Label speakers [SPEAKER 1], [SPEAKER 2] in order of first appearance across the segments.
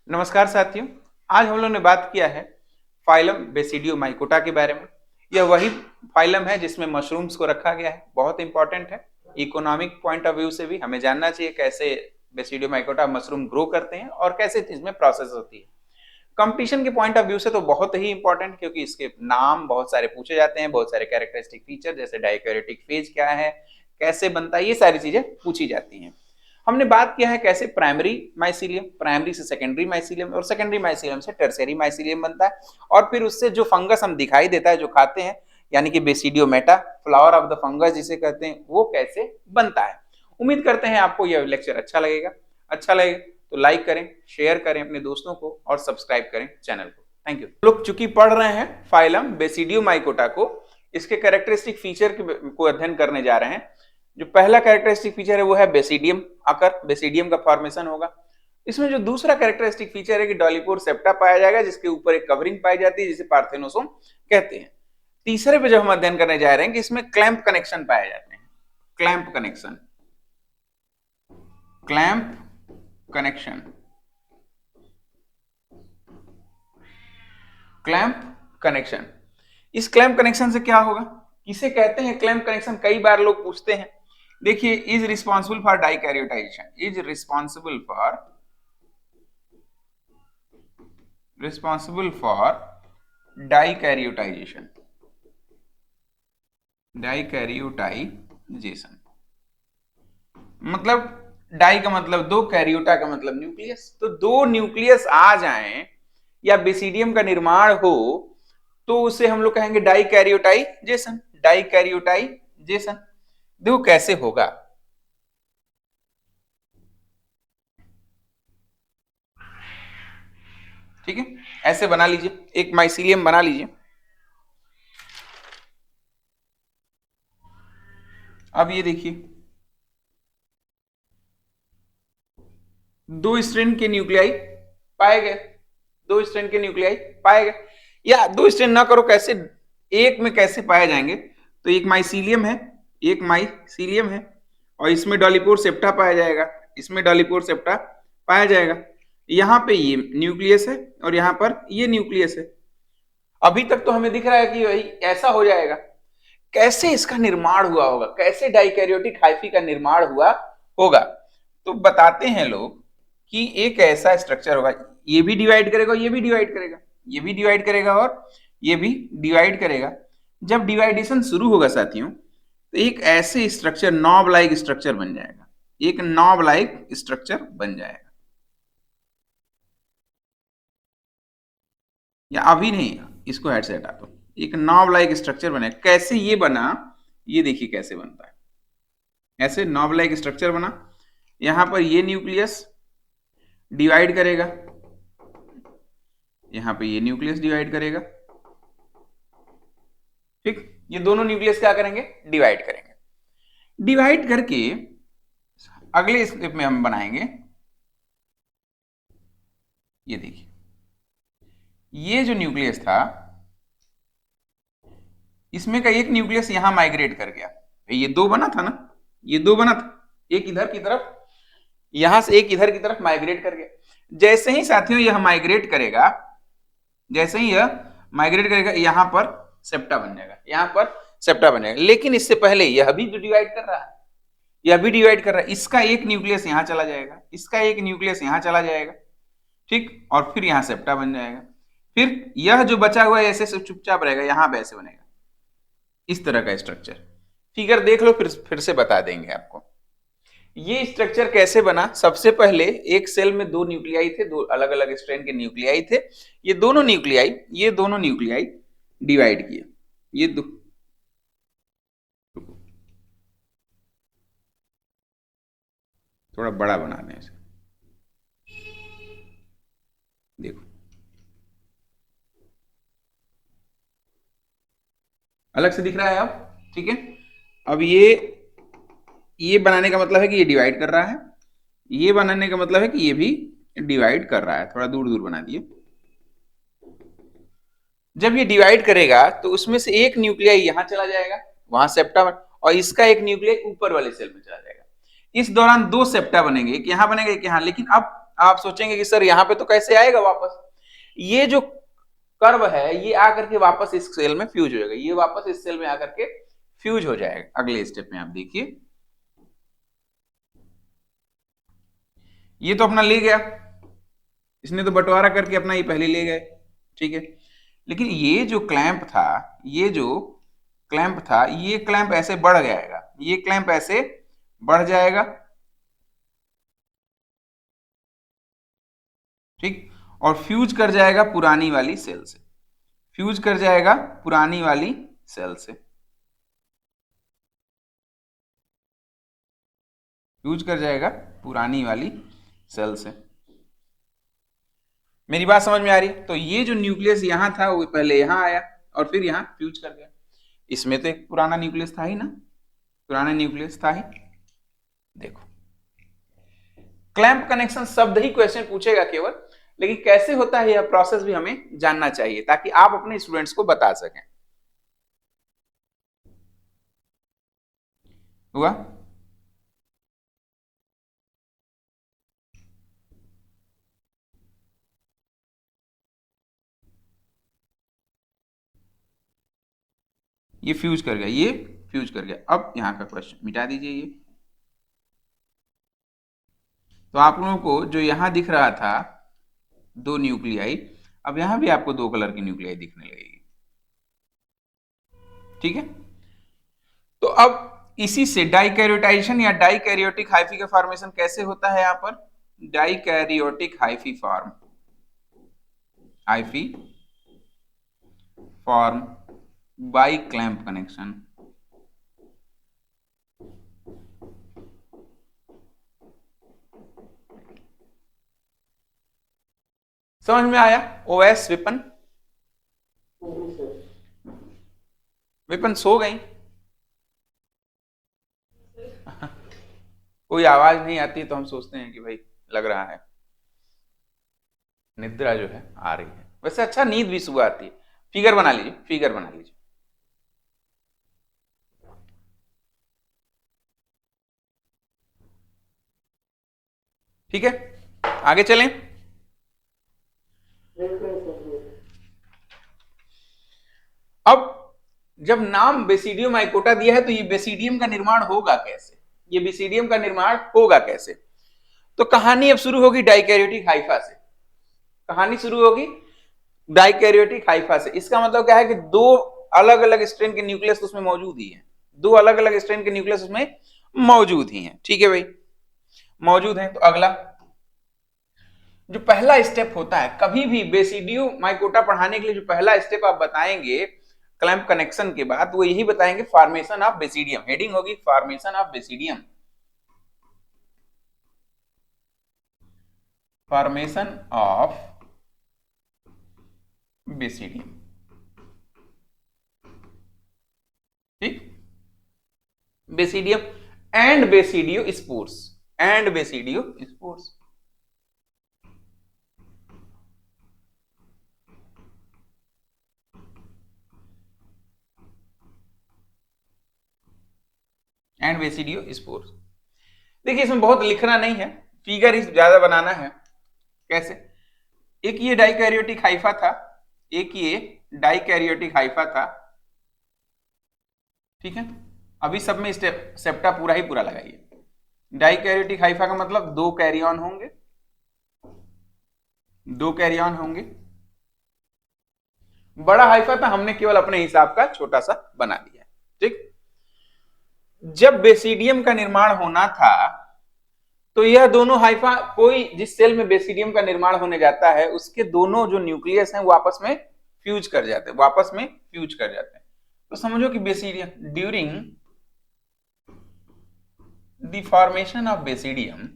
[SPEAKER 1] नमस्कार साथियों। आज हम लोगों ने बात किया है फाइलम बेसिडियोमाइकोटा के बारे में। यह वही फाइलम है जिसमें मशरूम्स को रखा गया है। बहुत इंपॉर्टेंट है। इकोनॉमिक पॉइंट ऑफ व्यू से भी हमें जानना चाहिए कैसे बेसिडियोमाइकोटा मशरूम ग्रो करते हैं और कैसे इसमें प्रोसेस होती है। कंपटीशन के पॉइंट ऑफ व्यू से तो बहुत ही इंपॉर्टेंट, क्योंकि इसके नाम बहुत सारे पूछे जाते हैं, बहुत सारे कैरेक्टरिस्टिक फीचर जैसे डाइकैरियोटिक फेज क्या है, कैसे बनता है, ये सारी चीजें पूछी जाती हैं। हमने बात किया है कैसे प्राइमरी माइसीलियम, प्राइमरी से सेकेंडरी माइसीलियम और सेकेंडरी माइसीलियम से टर्शियरी माइसीलियम बनता है, और फिर उससे जो फंगस हम दिखाई देता है जो खाते हैं, यानी कि बेसिडियोमेटा, फ्लावर ऑफ द फंगस जिसे कहते हैं, वो कैसे बनता है। उम्मीद करते हैं आपको यह लेक्चर अच्छा लगेगा। अच्छा लगे तो लाइक करें, शेयर करें अपने दोस्तों को और सब्सक्राइब करें चैनल को। Thank you. लोग चूंकि पढ़ रहे हैं फाइलम बेसिडियोमाइकोटा को, इसके कैरेक्टरिस्टिक फीचर को अध्ययन करने जा रहे हैं। जो पहला कैरेक्टरिस्टिक फीचर है वो है बेसिडियम आकर, बेसिडियम का फॉर्मेशन होगा। इसमें जो दूसरा कैरेक्टरिस्टिक फीचर है कि डॉलीपोर सेप्टा पाया जाएगा, जिसके ऊपर एक कवरिंग पाई जाती है जिसे पार्थेनोसोम कहते हैं। तीसरे पे जो हम अध्ययन करने जा रहे हैं कि इसमें क्लैंप कनेक्शन पाए जाते हैं। Clamp connection, clamp connection, clamp connection. इस क्लैंप कनेक्शन से क्या होगा, किसे कहते हैं क्लैंप कनेक्शन, कई बार लोग पूछते हैं। देखिए, is responsible for dikaryotization, is responsible for dikaryotization, dikaryotization मतलब डाई का मतलब दो, कैरियोटा का मतलब न्यूक्लियस। तो दो न्यूक्लियस आ जाएं या बेसिडियम का निर्माण हो तो उसे हम लोग कहेंगे डाइकैरियोटाइजेशन। डाइकैरियोटाइजेशन देखो कैसे होगा। ठीक है, ऐसे बना लीजिए, एक माइसीलियम बना लीजिए। अब ये देखिए, दो स्ट्रैंड के न्यूक्लियाई पाए गए, दो स्ट्रैंड के न्यूक्लियाई पाए गए। या दो स्ट्रैंड ना करो, कैसे एक में कैसे पाए जाएंगे, तो एक माइसीलियम है, एक माइसीलियम है, और इसमें डॉलीपोर सेप्टा पाया जाएगा, इसमें डॉलीपोर सेप्टा पाया जाएगा। यहां पे ये न्यूक्लियस है और यहां पर ये न्यूक्लियस है। अभी तक तो हमें दिख रहा है कि वही ऐसा हो जाएगा। कैसे इसका निर्माण हुआ होगा, कैसे डाइकैरियोटिक हाइफी का निर्माण हुआ होगा, तो बताते हैं लोग कि एक ऐसा स्ट्रक्चर होगा, ये भी डिवाइड करेगा, ये भी डिवाइड करेगा, ये भी डिवाइड करेगा और ये भी डिवाइड करेगा। जब डिवाइडेशन शुरू होगा साथियों, तो एक ऐसे स्ट्रक्चर, नॉब लाइक स्ट्रक्चर बन जाएगा, एक नॉब लाइक स्ट्रक्चर बन जाएगा। या अभी नहीं, इसको हेड से हटा दो, एक नॉब लाइक स्ट्रक्चर बनेगा। कैसे ये बना, ये देखिए कैसे बनता है। ऐसे नॉब लाइक स्ट्रक्चर बना, यहां पर ये न्यूक्लियस डिवाइड करेगा, यहां पे ये न्यूक्लियस डिवाइड करेगा। ठीक, ये दोनों न्यूक्लियस क्या करेंगे, डिवाइड करेंगे। डिवाइड करके अगले स्टेप में हम बनाएंगे, ये देखिए, ये जो न्यूक्लियस था इसमें का एक न्यूक्लियस यहां माइग्रेट कर गया। ये दो बना था ना, ये दो बना था, एक इधर की तरफ, यहां से एक इधर की तरफ माइग्रेट कर गया। जैसे ही साथियों यह माइग्रेट करेगा, जैसे ही यह माइग्रेट करेगा, यहां पर सेप्टा बन जाएगा, यहां पर सेप्टा बन जाएगा। लेकिन इससे पहले यह भी जो डिवाइड कर रहा है, यह भी डिवाइड कर रहा है, इसका एक न्यूक्लियस यहां चला जाएगा, इसका एक न्यूक्लियस यहां चला जाएगा। ठीक, और फिर यहां सेप्टा बन जाएगा। फिर यह जो बचा हुआ है ऐसे चुपचाप रहेगा, यहां पे ऐसे बनेगा, इस तरह का स्ट्रक्चर। फिगर देख लो, फिर से बता देंगे आपको ये स्ट्रक्चर कैसे बना। सबसे पहले एक सेल में दो न्यूक्लियाई थे, दो अलग अलग स्ट्रैंड के न्यूक्लियाई थे। ये दोनों न्यूक्लियाई डिवाइड किए, ये दो, थोड़ा बड़ा बना दें इसे, देखो अलग से दिख रहा है अब। ठीक है, अब ये बनाने का मतलब है कि ये डिवाइड कर रहा है, ये बनाने का मतलब है कि ये भी डिवाइड कर रहा है। थोड़ा दूर दूर बना दिए। जब ये डिवाइड करेगा तो उसमें से एक न्यूक्लियाई यहां चला जाएगा, वहां सेप्टा, और इसका एक न्यूक्लियाई ऊपर वाले सेल में चला जाएगा। इस दौरान दो सेप्टा बनेंगे, एक यहां बनेगा, एक यहां। लेकिन अब आप सोचेंगे कि सर यहाँ पे तो कैसे आएगा वापस, ये जो कर्व है ये आकर के वापस इस सेल में फ्यूज हो जाएगा, ये वापस इस सेल में आकर के फ्यूज हो जाएगा। अगले स्टेप में आप देखिए, ये तो अपना ले गया, इसने तो बंटवारा करके अपना ये पहले ले गए, ठीक है। लेकिन ये जो क्लैंप था, ये जो क्लैंप था, ये क्लैंप ऐसे बढ़ जाएगा, ये क्लैंप ऐसे बढ़ जाएगा, ठीक, और फ्यूज कर जाएगा पुरानी वाली सेल से, फ्यूज कर जाएगा पुरानी वाली सेल से, फ्यूज कर जाएगा पुरानी वाली सेल से। मेरी बात समझ में आ रही है? तो ये जो न्यूक्लियस यहां था वो पहले यहां आया और फिर यहां फ्यूज कर गया। इसमें तो एक पुराना न्यूक्लियस था ही ना, पुराना न्यूक्लियस था ही। देखो, क्लैंप कनेक्शन शब्द ही क्वेश्चन पूछेगा केवल, लेकिन कैसे होता है यह प्रोसेस भी हमें जानना चाहिए ताकि आप अपने स्टूडेंट्स को बता सकें। हुआ? ये फ्यूज कर गया, ये फ्यूज कर गया। अब यहां का क्वेश्चन मिटा दीजिए ये। तो आप लोगों को जो यहां दिख रहा था दो न्यूक्लियाई, अब यहां भी आपको दो कलर की न्यूक्लियाई दिखने लगेगी, ठीक है। तो अब इसी से डाइकैरियोटाइजेशन या डाइकैरियोटिक हाइफी का फॉर्मेशन कैसे होता है? यहां पर dikaryotic hyphae form by clamp connection. समझ में आया? ओएस विपिन, विपिन सो गई? कोई आवाज नहीं आती तो हम सोचते हैं कि भाई लग रहा है निद्रा जो है आ रही है। वैसे अच्छा नींद भी सुबह आती है। फिगर बना लीजिए, फिगर बना लीजिए। ठीक है, आगे चलें। अब जब नाम बेसिडियम माइकोटा दिया है तो ये बेसिडियम का निर्माण होगा कैसे, ये बेसिडियम का निर्माण होगा कैसे? तो कहानी अब शुरू होगी डाइकैरियोटिक हाइफा से, कहानी शुरू होगी डाइकैरियोटिक हाइफा से। इसका मतलब क्या है कि दो अलग अलग स्ट्रेन के न्यूक्लियस उसमें मौजूद ही हैं, दो अलग अलग स्ट्रेन के न्यूक्लियस उसमें मौजूद ही हैं, ठीक है भाई, मौजूद हैं। तो अगला जो पहला स्टेप होता है कभी भी बेसिडियो माइकोटा पढ़ाने के लिए, जो पहला स्टेप आप बताएंगे क्लैंप कनेक्शन के बाद, वो यही बताएंगे फॉर्मेशन ऑफ बेसिडियम। हेडिंग होगी formation of basidium, formation of basidium, ठीक। Basidium and basidiospores, and basidiospores. And basidiospores. देखिए इसमें बहुत लिखना नहीं है, फिगर ही ज्यादा बनाना है। कैसे? एक ये डाइकैरियोटिक हाइफा था, एक ये डाइकैरियोटिक हाइफा था, ठीक है। अभी सब में सेप्टा पूरा ही पूरा लगाइए। डाइकैरियोटिक हाइफा का मतलब दो कैरियन होंगे, दो कैरियन होंगे। बड़ा हाइफा था, हमने केवल अपने हिसाब का छोटा सा बना दिया, ठीक। जब बेसिडियम का निर्माण होना था तो यह दोनों हाइफा, कोई जिस सेल में बेसिडियम का निर्माण होने जाता है उसके दोनों जो न्यूक्लियस हैं वो आपस में फ्यूज कर जाते हैं, वापस में फ्यूज कर जाते हैं। तो समझो कि basidium during the formation of basidium,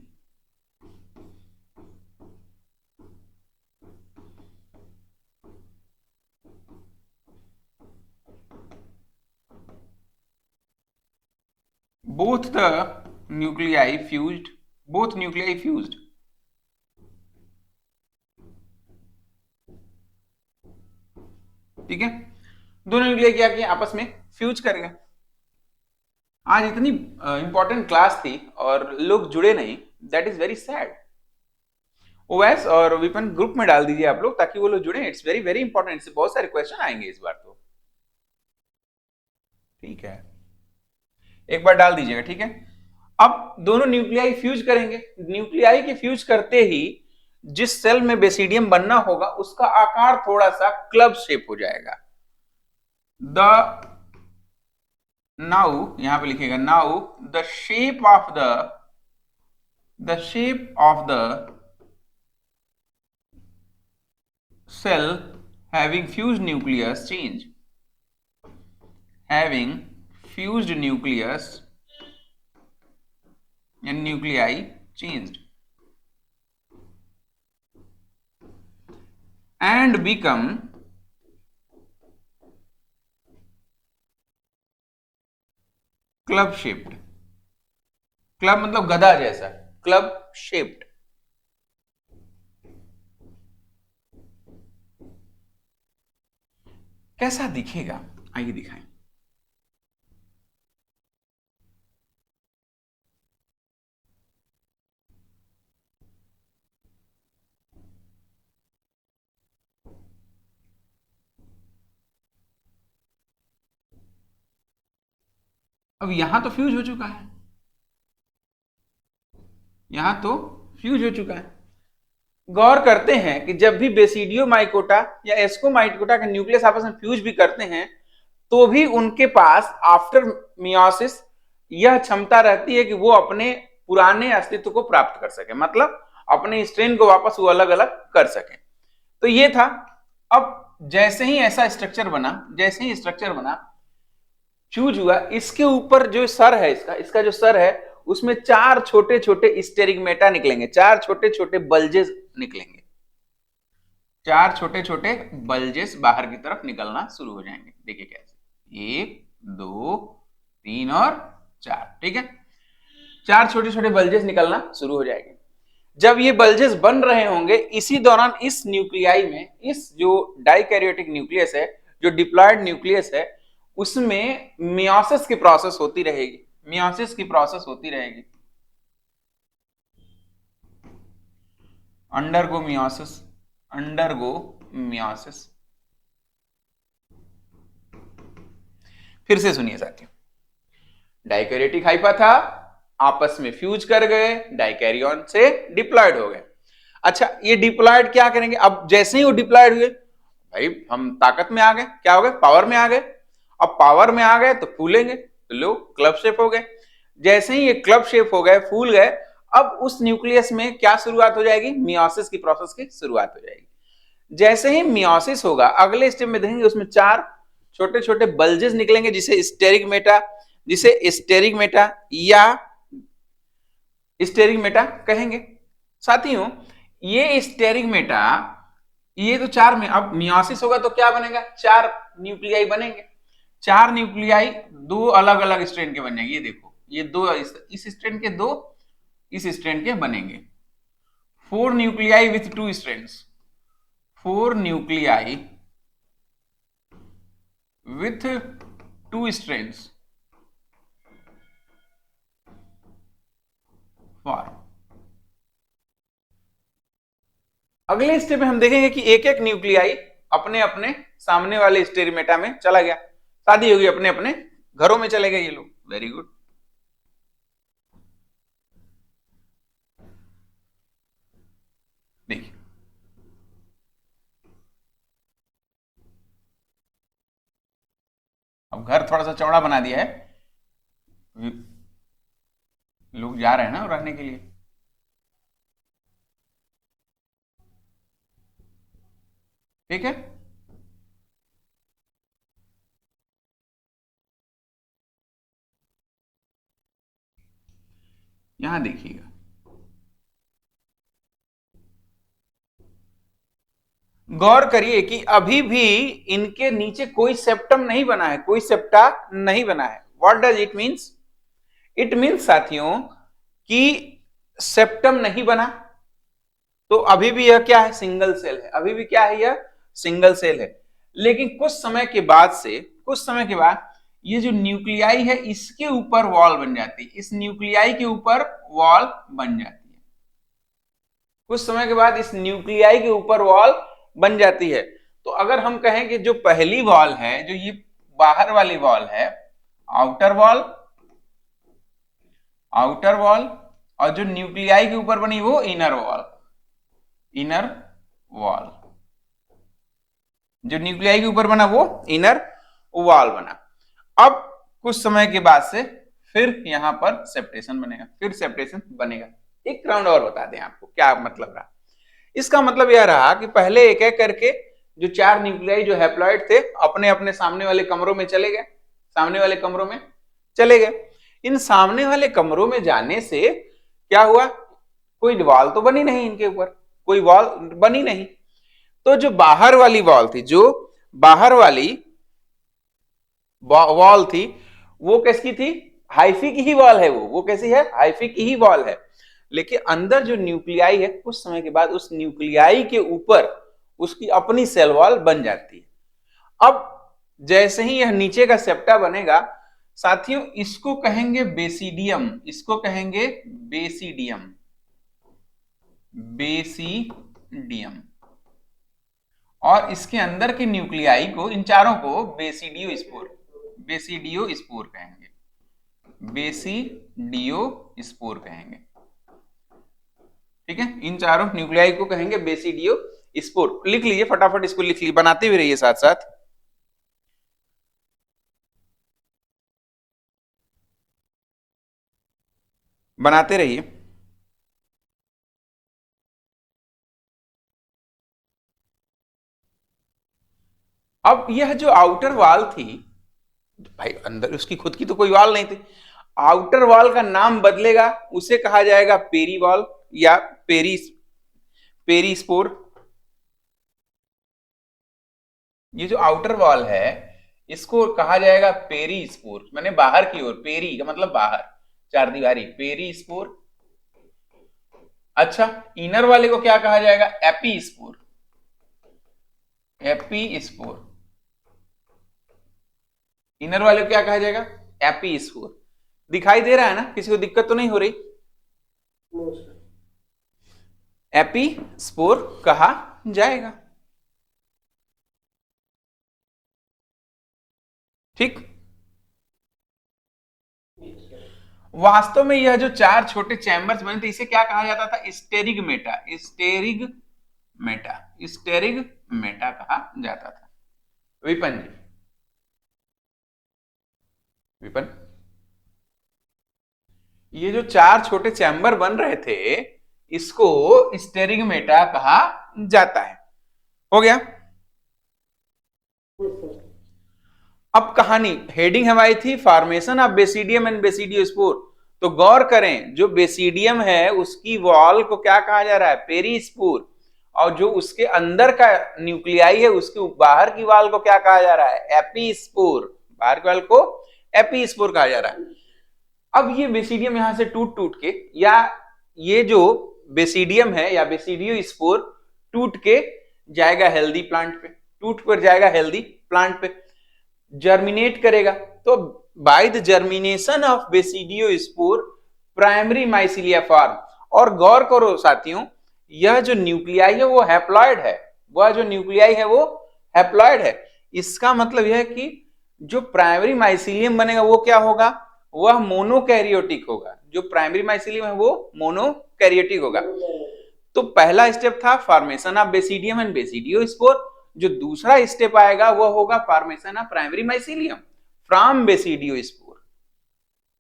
[SPEAKER 1] both the nuclei fused, both nuclei fused, ठीक है। दोनों न्यूक्लियाई क्या किया? आपस में फ्यूज कर गए। आज इतनी इंपॉर्टेंट क्लास थी और लोग जुड़े नहीं, that is very sad. OS और विपिन ग्रुप में डाल दीजिए आप लोग, ताकि वो लोग जुड़े। इट्स वेरी वेरी इंपॉर्टेंट, इससे बहुत सारे क्वेश्चन आएंगे इस बार तो। ठीक है, एक बार डाल दीजिएगा, ठीक है। अब दोनों न्यूक्लियाई फ्यूज करेंगे। न्यूक्लियाई के फ्यूज करते ही जिस सेल में बेसिडियम बनना होगा उसका आकार थोड़ा सा क्लब शेप हो जाएगा। द नाउ, यहां पे लिखेगा now the shape of the cell having fused nucleus change, having fused nucleus and nuclei changed and become club shaped। Club मतलब गधा जैसा, क्लब शेप्ड। कैसा दिखेगा, आइए दिखाएं। अब यहां तो फ्यूज हो चुका है, यहां तो फ्यूज हो चुका है। गौर करते हैं कि जब भी बेसिडियो माइकोटा या एस्कोमाइकोटा के न्यूक्लियस आपस में फ्यूज भी करते हैं तो भी उनके पास आफ्टर मियोसिस यह क्षमता रहती है कि वो अपने पुराने अस्तित्व को प्राप्त कर सके, मतलब अपने स्ट्रेन को वापस वो अलग अलग कर सके। तो ये था। अब जैसे ही ऐसा स्ट्रक्चर बना, जैसे ही स्ट्रक्चर बना, फ्यूज हुआ, इसके ऊपर जो सर है, इसका जो सर है उसमें 4 छोटे छोटे स्टेरिगमेटा निकलेंगे, 4 छोटे छोटे बल्जेस निकलेंगे, 4 छोटे छोटे बल्जेस बाहर की तरफ निकलना शुरू हो जाएंगे। देखिए कैसे, 1 2 3 और 4, ठीक है। 4 छोटे छोटे बल्जेस निकलना शुरू हो जाएंगे। जब ये बल्जेस बन रहे होंगे, इसी दौरान इस न्यूक्लियाई में, इस जो डाइकैरियोटिक न्यूक्लियस है, जो डिप्लॉयड न्यूक्लियस है, उसमें मियोसिस की प्रोसेस होती रहेगी, मियोसिस की प्रोसेस होती रहेगी। Undergo meiosis, undergo meiosis. फिर से सुनिए साथियों, डाइकैरियोटिक हाइफा था, आपस में फ्यूज कर गए, डाइकैरियन से डिप्लॉयड हो गए। अच्छा, ये डिप्लॉयड क्या करेंगे? अब जैसे ही वो डिप्लॉयड हुए, भाई हम ताकत में आ गए, क्या हो गए? पावर में आ गए। अब पावर में आ गए तो फूलेंगे, तो लो क्लब शेप हो गए। जैसे ही ये क्लब शेप हो गए, फूल गए, अब उस न्यूक्लियस में क्या शुरुआत हो जाएगी? मियोसिस की प्रोसेस की शुरुआत हो जाएगी। जैसे ही मियोसिस होगा, अगले स्टेप में देखेंगे उसमें 4 छोटे छोटे बल्जेस निकलेंगे, जिसे स्टेरिगमेटा या स्टेरिगमेटा कहेंगे। साथियों, ये स्टेरिगमेटा, ये तो 4 में, अब मियोसिस होगा तो क्या बनेगा? 4 न्यूक्लियाई बनेंगे। 4 न्यूक्लियाई 2 अलग अलग स्ट्रेन के बन जाएंगे। ये देखो, ये 2 इस स्ट्रेन के, 2 इस स्ट्रेन के बनेंगे। 4 nuclei with 2 strains, 4 nuclei with 2 strains form। अगले स्टेप में हम देखेंगे कि एक एक न्यूक्लियाई अपने अपने सामने वाले स्टेरिमेटा में चला गया, शादी होगी, अपने अपने घरों में चले गए ये लोग। Very good. देखिए, अब घर थोड़ा सा चौड़ा बना दिया है, लोग जा रहे हैं ना रहने के लिए। ठीक है, यहां देखिएगा, गौर करिए कि अभी भी इनके नीचे कोई सेप्टम नहीं बना है, कोई सेप्टा नहीं बना है। What does it means? It means साथियों कि सेप्टम नहीं बना, तो अभी भी यह क्या है? सिंगल सेल है। अभी भी क्या है? यह सिंगल सेल है। लेकिन कुछ समय के बाद से, कुछ समय के बाद ये जो न्यूक्लियाई है इसके ऊपर वॉल बन जाती है, इस न्यूक्लियाई के ऊपर वॉल बन जाती है। कुछ समय के बाद इस न्यूक्लियाई के ऊपर वॉल बन जाती है। तो अगर हम कहें कि जो पहली वॉल है, जो ये बाहर वाली वॉल है, आउटर वॉल, आउटर वॉल, और जो न्यूक्लियाई के ऊपर बनी वो इनर वॉल, इनर वॉल, जो न्यूक्लियाई के ऊपर बना वो इनर वॉल बना। अब कुछ समय के बाद से फिर यहां पर सेपरेशन बनेगा, फिर सेपरेशन बनेगा। एक राउंड और बता दें आपको क्या मतलब रहा। इसका मतलब यह रहा कि पहले एक एक करके जो चार न्यूक्लियाई जो हैप्लॉइड थे अपने अपने सामने वाले कमरों में चले गए, सामने वाले कमरों में चले गए। इन सामने वाले कमरों में जाने से क्या हुआ, कोई वॉल तो बनी नहीं इनके ऊपर, कोई वॉल बनी नहीं। तो जो बाहर वाली वॉल थी, जो बाहर वाली वॉल थी, वो किसकी थी, हाइफी की ही वॉल है, वो कैसी है, हाइफी की ही वॉल है। लेकिन अंदर जो न्यूक्लियाई है, कुछ समय के बाद उस न्यूक्लियाई के ऊपर उसकी अपनी सेल वॉल बन जाती है। अब जैसे ही यह नीचे का सेप्टा बनेगा साथियों, इसको कहेंगे बेसिडियम, इसको कहेंगे बेसिडियम, बेसिडियम। और इसके अंदर के न्यूक्लियाई को, इन चारों को बेसिडियो स्पोर, बेसिडियो स्पोर कहेंगे, बेसिडियो स्पोर कहेंगे। ठीक है, इन चारों न्यूक्लियाई को कहेंगे बेसिडियो स्पोर। लिख लीजिए फटाफट, इसको लिख लीजिए, बनाते भी रहिए साथ साथ। बनाते रहिए। अब यह जो आउटर वॉल थी, भाई अंदर उसकी खुद की तो कोई वॉल नहीं थी, आउटर वॉल का नाम बदलेगा, उसे कहा जाएगा पेरी वॉल या पेरीस्पोर। ये जो आउटर वॉल है इसको कहा जाएगा पेरीस्पोर, माने बाहर की ओर, पेरी का मतलब बाहर, चार दीवारी, पेरीस्पोर। अच्छा, इनर वाले को क्या कहा जाएगा, एपीस्पोर, एपीस्पोर। इनर वाले को क्या कहा जाएगा, एपीस्पोर। दिखाई दे रहा है ना, किसी को दिक्कत तो नहीं हो रही, एपीस्पोर कहा जाएगा। ठीक, वास्तव में यह जो चार छोटे चैम्बर्स बने थे इसे क्या कहा जाता था, स्टेरिगमेटा, स्टेरिगमेटा, स्टेरिगमेटा कहा जाता था। विपन जी, विपन, ये जो चार छोटे चैम्बर बन रहे थे इसको स्टेरिगमेटा कहा जाता है। हो गया। अब कहानी, हेडिंग हमारी थी formation of basidium and basidiospore. तो गौर करें, जो बेसिडियम है उसकी वॉल को क्या कहा जा रहा है, पेरीस्पोर, और जो उसके अंदर का न्यूक्लियाई है उसके बाहर की वॉल को क्या कहा जा रहा है, एपीस्पोर, बाहर की वॉल को एपीस्पोर कहा जा रहा है। अब ये बेसिडियम यहां से टूट टूट के, या ये जो बेसिडियम है या बेसिडियो स्पोर टूट के जाएगा हेल्दी प्लांट पे, टूट कर जाएगा हेल्दी प्लांट पे, जर्मिनेट करेगा। तो bye the germination of basidio spore primary mycelia form. और गौर करो साथियों, यह जो न्यूक्लियाई है वो हैप्लॉइड है, वह जो न्यूक्लियाई है वो हैप्लॉइड है। इसका मतलब यह है कि जो प्राइमरी माइसिलियम बनेगा वो क्या होगा, वह मोनोकैरियोटिक होगा। जो प्राइमरी माइसिलियम है वो मोनोकैरियोटिक होगा। तो पहला स्टेप था formation of basidium and basidiospore. जो दूसरा स्टेप आएगा वह होगा formation of primary mycelium from basidiospore.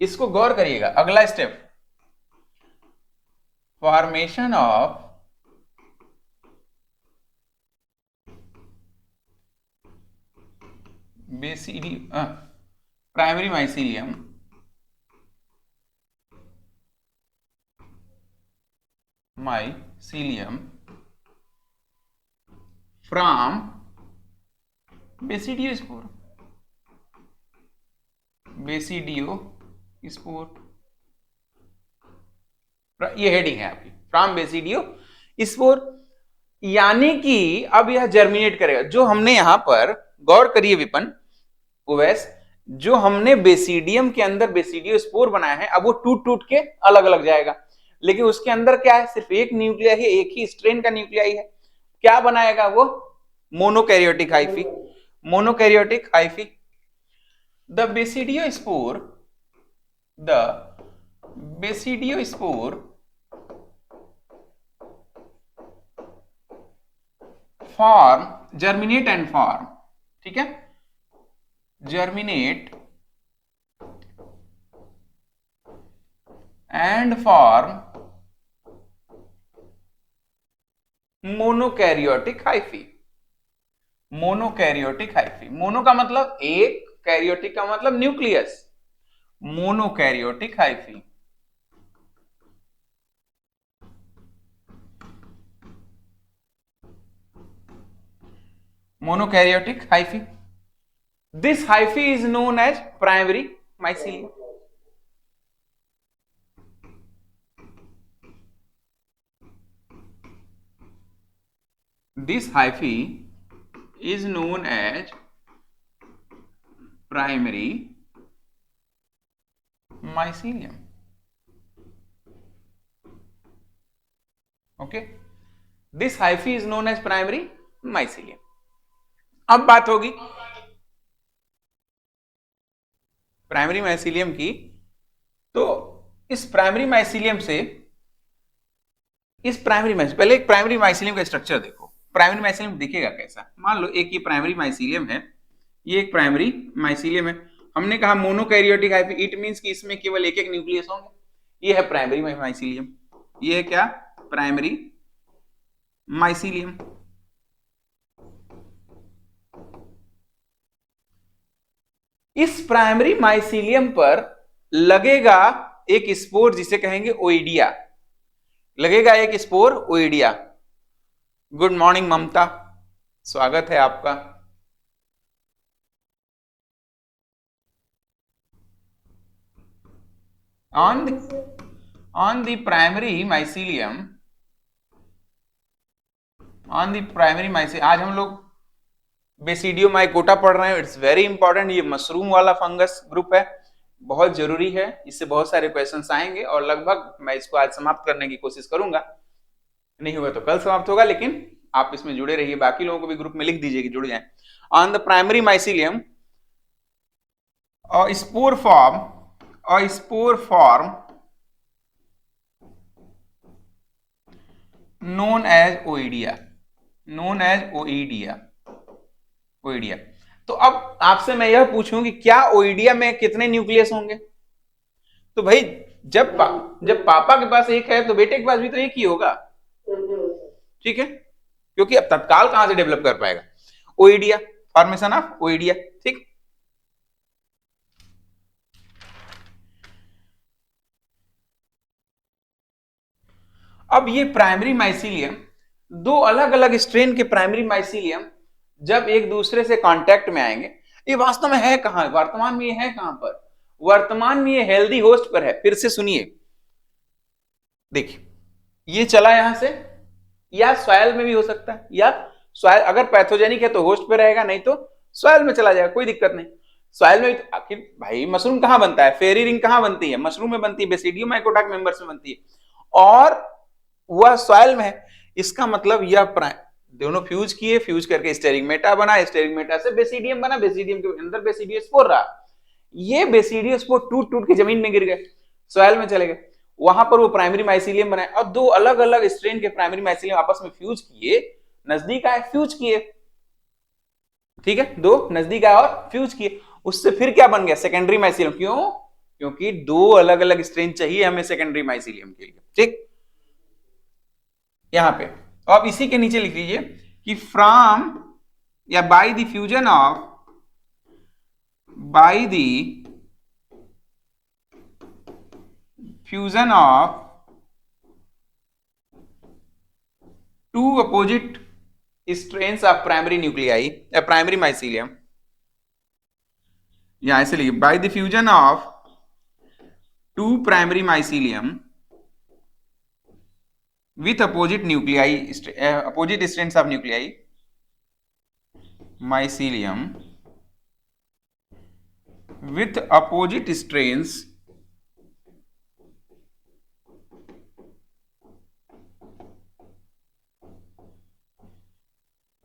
[SPEAKER 1] इसको गौर करिएगा, अगला step formation of basidio primary mycelium from basidiospore, basidiospore, ये हेडिंग है आपकी, फ्रॉम बेसिडियोस्पोर। यानी कि अब यह जर्मिनेट करेगा। जो हमने यहां पर गौर करिए विपन उवैस, जो हमने बेसिडियम के अंदर बेसिडियोस्पोर बनाया है अब वो टूट टूट के अलग अलग जाएगा। लेकिन उसके अंदर क्या है, सिर्फ एक न्यूक्लियाई है, एक ही स्ट्रेन का न्यूक्लियाई है। क्या बनाएगा वो? Monokaryotic hyphae. Monokaryotic hyphae. The basidiospore, the basidiospore form, germinate and form, ठीक है, germinate and form monokaryotic hyphae. Monokaryotic hyphae, mono का मतलब एक, कैरियोटिक का मतलब nucleus, monokaryotic hyphae. Monokaryotic hyphae. This hyphae is known as primary mycelium. This hyphae is known as primary mycelium. Okay, this hyphae is known as primary mycelium. अब बात होगी primary mycelium की। तो इस प्राइमरी माइसीलियम से, इस primary mycelium, पहले एक प्राइमरी माइसीलियम का स्ट्रक्चर देखो। प्राइमरी माइसीलियम दिखेगा कैसा? मान लो एक ये प्राइमरी माइसीलियम है, ये एक प्राइमरी माइसीलियम है। हमने कहा मोनोकैरियोटिक हाइफी, इट मींस कि इसमें केवल एक एक न्यूक्लियस होंगे। ये है प्राइमरी माइसीलियम, ये है क्या? Primary mycelium. इस प्राइमरी माइसीलियम पर लगेगा एक स्पोर जिसे कहेंगे ओइडिया, लगेगा एक स्पोर ओइडिया। गुड मॉर्निंग ममता, स्वागत है आपका। on the primary mycelium, on the primary mycelium, आज हम लोग बेसिडियोमाइकोटा पढ़ रहे हैं। इट्स वेरी इंपॉर्टेंट, ये मशरूम वाला फंगस ग्रुप है, बहुत जरूरी है, इससे बहुत सारे क्वेश्चंस आएंगे और लगभग मैं इसको आज समाप्त करने की कोशिश करूंगा, नहीं हुआ तो कल समाप्त होगा, लेकिन आप इसमें जुड़े रहिए, बाकी लोगों को भी ग्रुप में लिख दीजिए कि जुड़ जाएं। On the primary mycelium spore form known as oidia, known as oidia, oidia. तो अब आपसे मैं यह पूछूं कि क्या ओइडिया में कितने न्यूक्लियस होंगे? तो भाई जब पापा के पास एक है तो बेटे के पास भी तो एक ही होगा, ठीक है, क्योंकि अब तत्काल कहां से डेवलप कर पाएगा? ओइडिया, फॉर्मेशन ऑफ ओइडिया, ठीक। अब ये प्राइमरी माइसीलियम, दो अलग अलग स्ट्रेन के प्राइमरी माइसीलियम जब एक दूसरे से कांटेक्ट में आएंगे, ये वास्तव में है कहां? वर्तमान में ये है कहां पर? वर्तमान में ये हेल्दी होस्ट पर है। फिर से सुनिए, देखिए ये चला यहां से, या सॉइल में भी हो सकता है, या सॉइल अगर पैथोजेनिक है तो होस्ट पे रहेगा, नहीं तो सॉइल में चला जाएगा, कोई दिक्कत नहीं। सॉइल में तो आखिर भाई मशरूम कहां बनता है? फेरी रिंग कहां बनती है? मशरूम में बनती है, बेसिडियोमाइकोटा के मेंबर्स में बनती है, और वह सॉइल में है। इसका मतलब यह दोनों फ्यूज किए, फ्यूज करके स्टेरिगमेटा बना, स्टेरिगमेटा से बेसिडियम बना, बेसिडियम के अंदर बेसिडियोस्पोर रहा। ये बेसिडियोस्पोर टूट टूट के जमीन में गिर गए, सॉइल में चले गए, वहां पर वो प्राइमरी माइसीलियम बनाए, और दो अलग अलग स्ट्रेन के प्राइमरी माइसीलियम आपस में फ्यूज किए, नजदीक आए, फ्यूज किए, ठीक है, दो नजदीक आए और फ्यूज किए, उससे फिर क्या बन गया? Secondary mycelium. क्यों? क्योंकि दो अलग अलग स्ट्रेन चाहिए हमें सेकेंडरी माइसीलियम के लिए, ठीक। यहां पे तो आप इसी के नीचे लिख लीजिए कि फ्रॉम या by the fusion of, by the fusion of two opposite strains of primary nuclei या प्राइमरी माइसीलियम, या ऐसे लिखिए by the fusion of two primary mycelium with opposite nuclei, opposite strands of nuclei, mycelium with opposite strains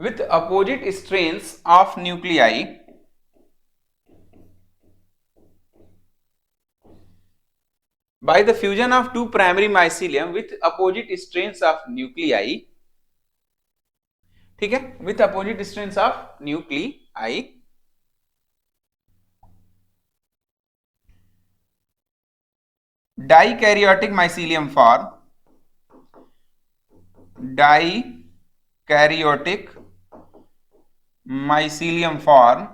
[SPEAKER 1] with opposite strains of nuclei by the fusion of two primary mycelium with opposite strains of nuclei, ठीक है, with opposite strains of nuclei dikaryotic mycelium form, dikaryotic mycelium form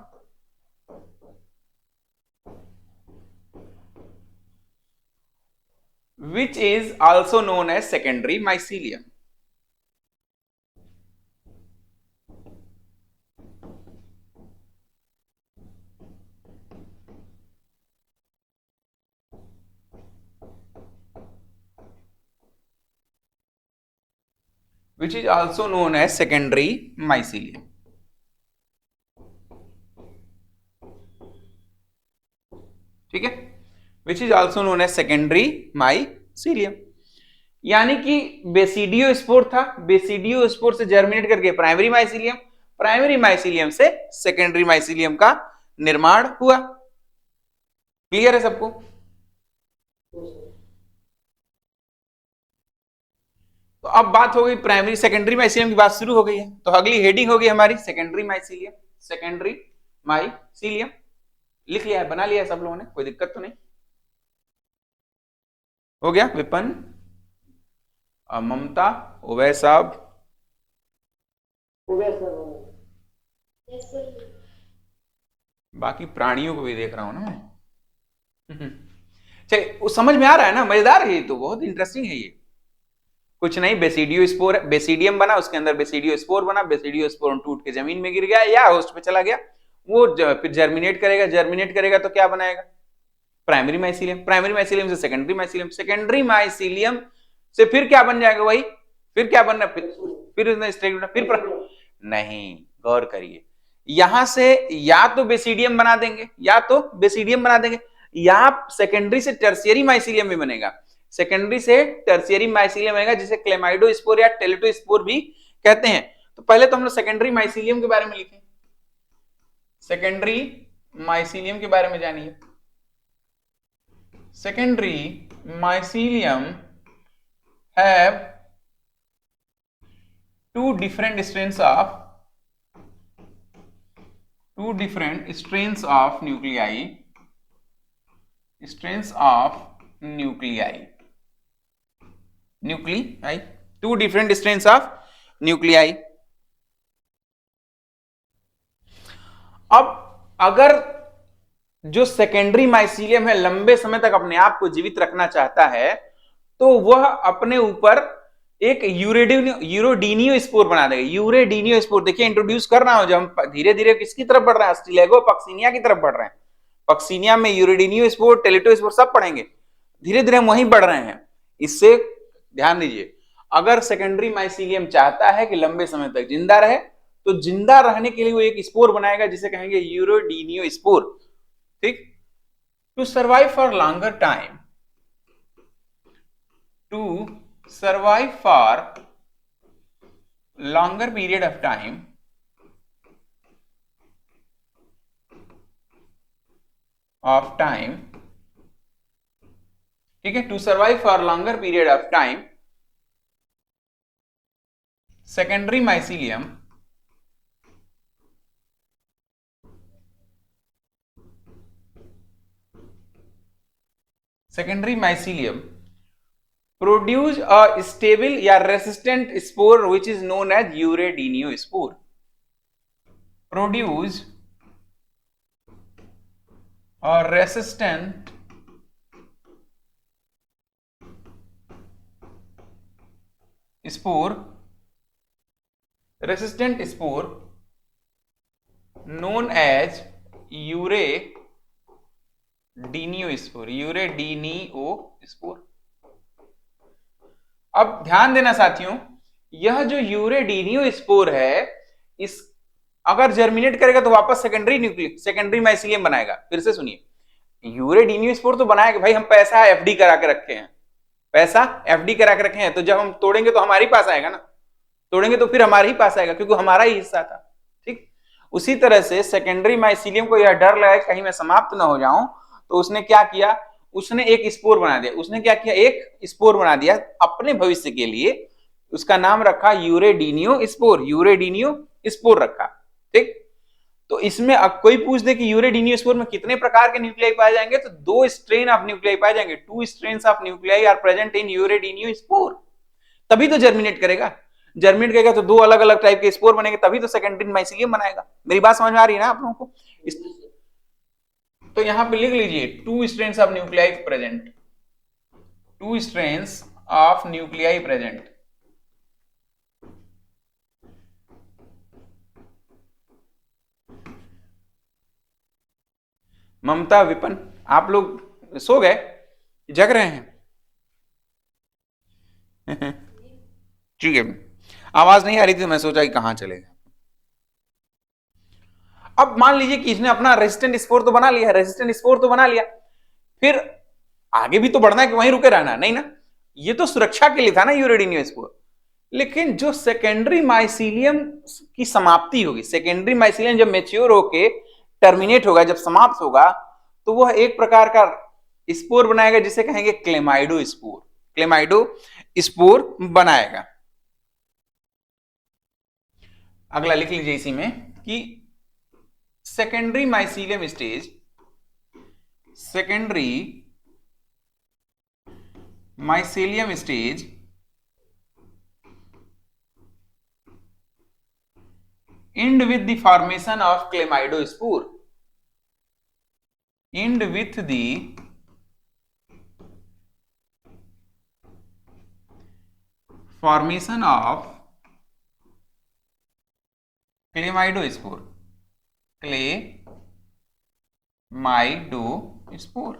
[SPEAKER 1] which is also known as secondary mycelium. Which is also known as secondary mycelium. ठीक है, which is also known as secondary mycelium. यानी कि basidiospore था, basidiospore से germinate करके primary mycelium, primary mycelium से secondary mycelium का निर्माण हुआ. क्लियर है सबको? तो अब बात हो गई प्राइमरी सेकेंडरी माइसीलियम की बात शुरू हो गई है, तो अगली हेडिंग होगी हमारी सेकेंडरी माइसीलियम. सेकेंडरी माइसीलियम लिख लिया है, बना लिया है सब लोगों ने, कोई दिक्कत तो नहीं? हो गया विपन, ममता, उवै साहब, बाकी प्राणियों को भी देख रहा हूं ना मैं. चलिए, वो समझ में आ रहा है ना? मजेदार है ये, तो बहुत इंटरेस्टिंग है ये. कुछ नहीं, बेसिडियोस्पोर, बेसिडियम बना, उसके अंदर बेसिडियोस्पोर बना, बेसिडियोस्पोर टूट के जमीन में गिर गया या होस्ट पे चला गया, वो फिर जर्मिनेट करेगा, जर्मिनेट करेगा तो क्या बनाएगा? प्राइमरी माइसीलियम, प्राइमरी माइसीलियम से सेकेंडरी माइसीलियम, सेकेंडरी माइसीलियम से फिर क्या बन जाएगा भाई? फिर क्या बनना? फिर नहीं, गौर करिए, यहां से या तो बेसिडियम बना देंगे, या तो बेसिडियम बना देंगे, या सेकेंडरी से टर्शियरी माइसीलियम भी बनेगा. सेकेंडरी से टर्शियरी माइसीलियम बनेगा जिसे क्लेमाइडोस्पोर या टेलेटोस्पोर भी कहते हैं. तो पहले तो हम लोग सेकेंडरी माइसीलियम के बारे में लिखें. सेकेंडरी माइसीलियम के बारे में जानिए. Secondary mycelium have two different strains of nuclei, two different strains of nuclei. अब अगर जो सेकेंडरी माइसीलियम है लंबे समय तक अपने आप को जीवित रखना चाहता है, तो वह अपने ऊपर एक यूरोडीनियो स्पोर बना देगा. यूरेडीनियो स्पोर देखिए, इंट्रोड्यूस कर रहा हूं, जब हम धीरे धीरे किसकी तरफ बढ़ रहे हैं? अस्टिलेगो पक्सिनिया की तरफ बढ़ रहे हैं. पक्सिनिया में यूरेडीनियो स्पोर, टेलेटो स्पोर सब पढ़ेंगे, धीरे धीरे हम वहीं बढ़ रहे हैं. इससे ध्यान दीजिए, अगर सेकेंडरी माइसीलियम चाहता है कि लंबे समय तक जिंदा रहे, तो जिंदा रहने के लिए वो एक स्पोर बनाएगा जिसे कहेंगे यूरोडीनियो स्पोर. ठीक, to survive for longer time, to survive for longer period of time, ठीक है, to survive for longer period of time, secondary mycelium produce a stable या resistant spore which is known as यूरेडीनियो spore. Produce a resistant spore known as यूरेडीनियो spore. अब ध्यान देना साथियों, यह जो यूरेडीनियो spore है, इस अगर जर्मिनेट करेगा तो वापस सेकेंडरी माइसीलियम बनाएगा. फिर से सुनिए, यूरेडीनियो स्पोर तो बनाएगा भाई, हम पैसा एफडी करा के रखे हैं, पैसा एफडी करा के रखे हैं, तो जब हम तोड़ेंगे तो हमारे पास आएगा ना. तोड़ेंगे तो फिर हमारे ही पास आएगा क्योंकि हमारा ही हिस्सा था। ठीक, उसी तरह से सेकेंडरी माइसीलियम को यह डर लगा कहीं मैं समाप्त ना हो जाऊं, तो उसने क्या किया, उसने एक स्पोर बना दिया। उसने क्या किया, एक स्पोर बना दिया अपने भविष्य के लिए, उसका नाम रखा यूरेडिनियो स्पोर, यूरेडिनियो स्पोर रखा। ठीक, तो इसमें अब कोई पूछ दे कि यूरेडिनियो स्पोर में कितने प्रकार के न्यूक्लियाई पाए जाएंगे, तो 2 स्ट्रेन ऑफ न्यूक्लियाई पाए जाएंगे। 2 strains of nuclei are present in urediniospore. तभी तो जर्मिनेट करेगा, जर्मिनेट करेगा तो 2 अलग अलग टाइप के स्पोर बनेंगे, तभी तो सेकेंडरी माइसीलियम बनाएगा। मेरी बात समझ में आ रही है ना आप लोगों को? तो यहां पे लिख लीजिए 2 strains of nuclei present, 2 strains of nuclei present. Mamta, Vipan, आप लोग सो गए, जग रहे हैं? ठीक है, आवाज नहीं आ रही थी, मैं सोचा कि कहां चले गए। अब मान लीजिए कि इसने अपना रेजिस्टेंट स्पोर तो बना लिया, रेजिस्टेंट स्पोर तो बना लिया, फिर आगे भी तो बढ़ना है कि वहीं रुके रहना नहीं ना, ये तो सुरक्षा के लिए था ना यूरेडिनियो स्पोर। लेकिन जो सेकेंडरी माइसीलियम की समाप्ति होगी, सेकेंडरी माइसीलियम जब मेच्योर होके टर्मिनेट होगा, जब समाप्त होगा, तो वह एक प्रकार का स्पोर बनाएगा जिसे कहेंगे क्लेमाइडो स्पोर, क्लेमाइडो स्पोर बनाएगा। अगला लिख लीजिए इसी में कि secondary mycelium stage, secondary mycelium stage end with the formation of chlamydospore, end with the formation of chlamydospore, chlamydospore।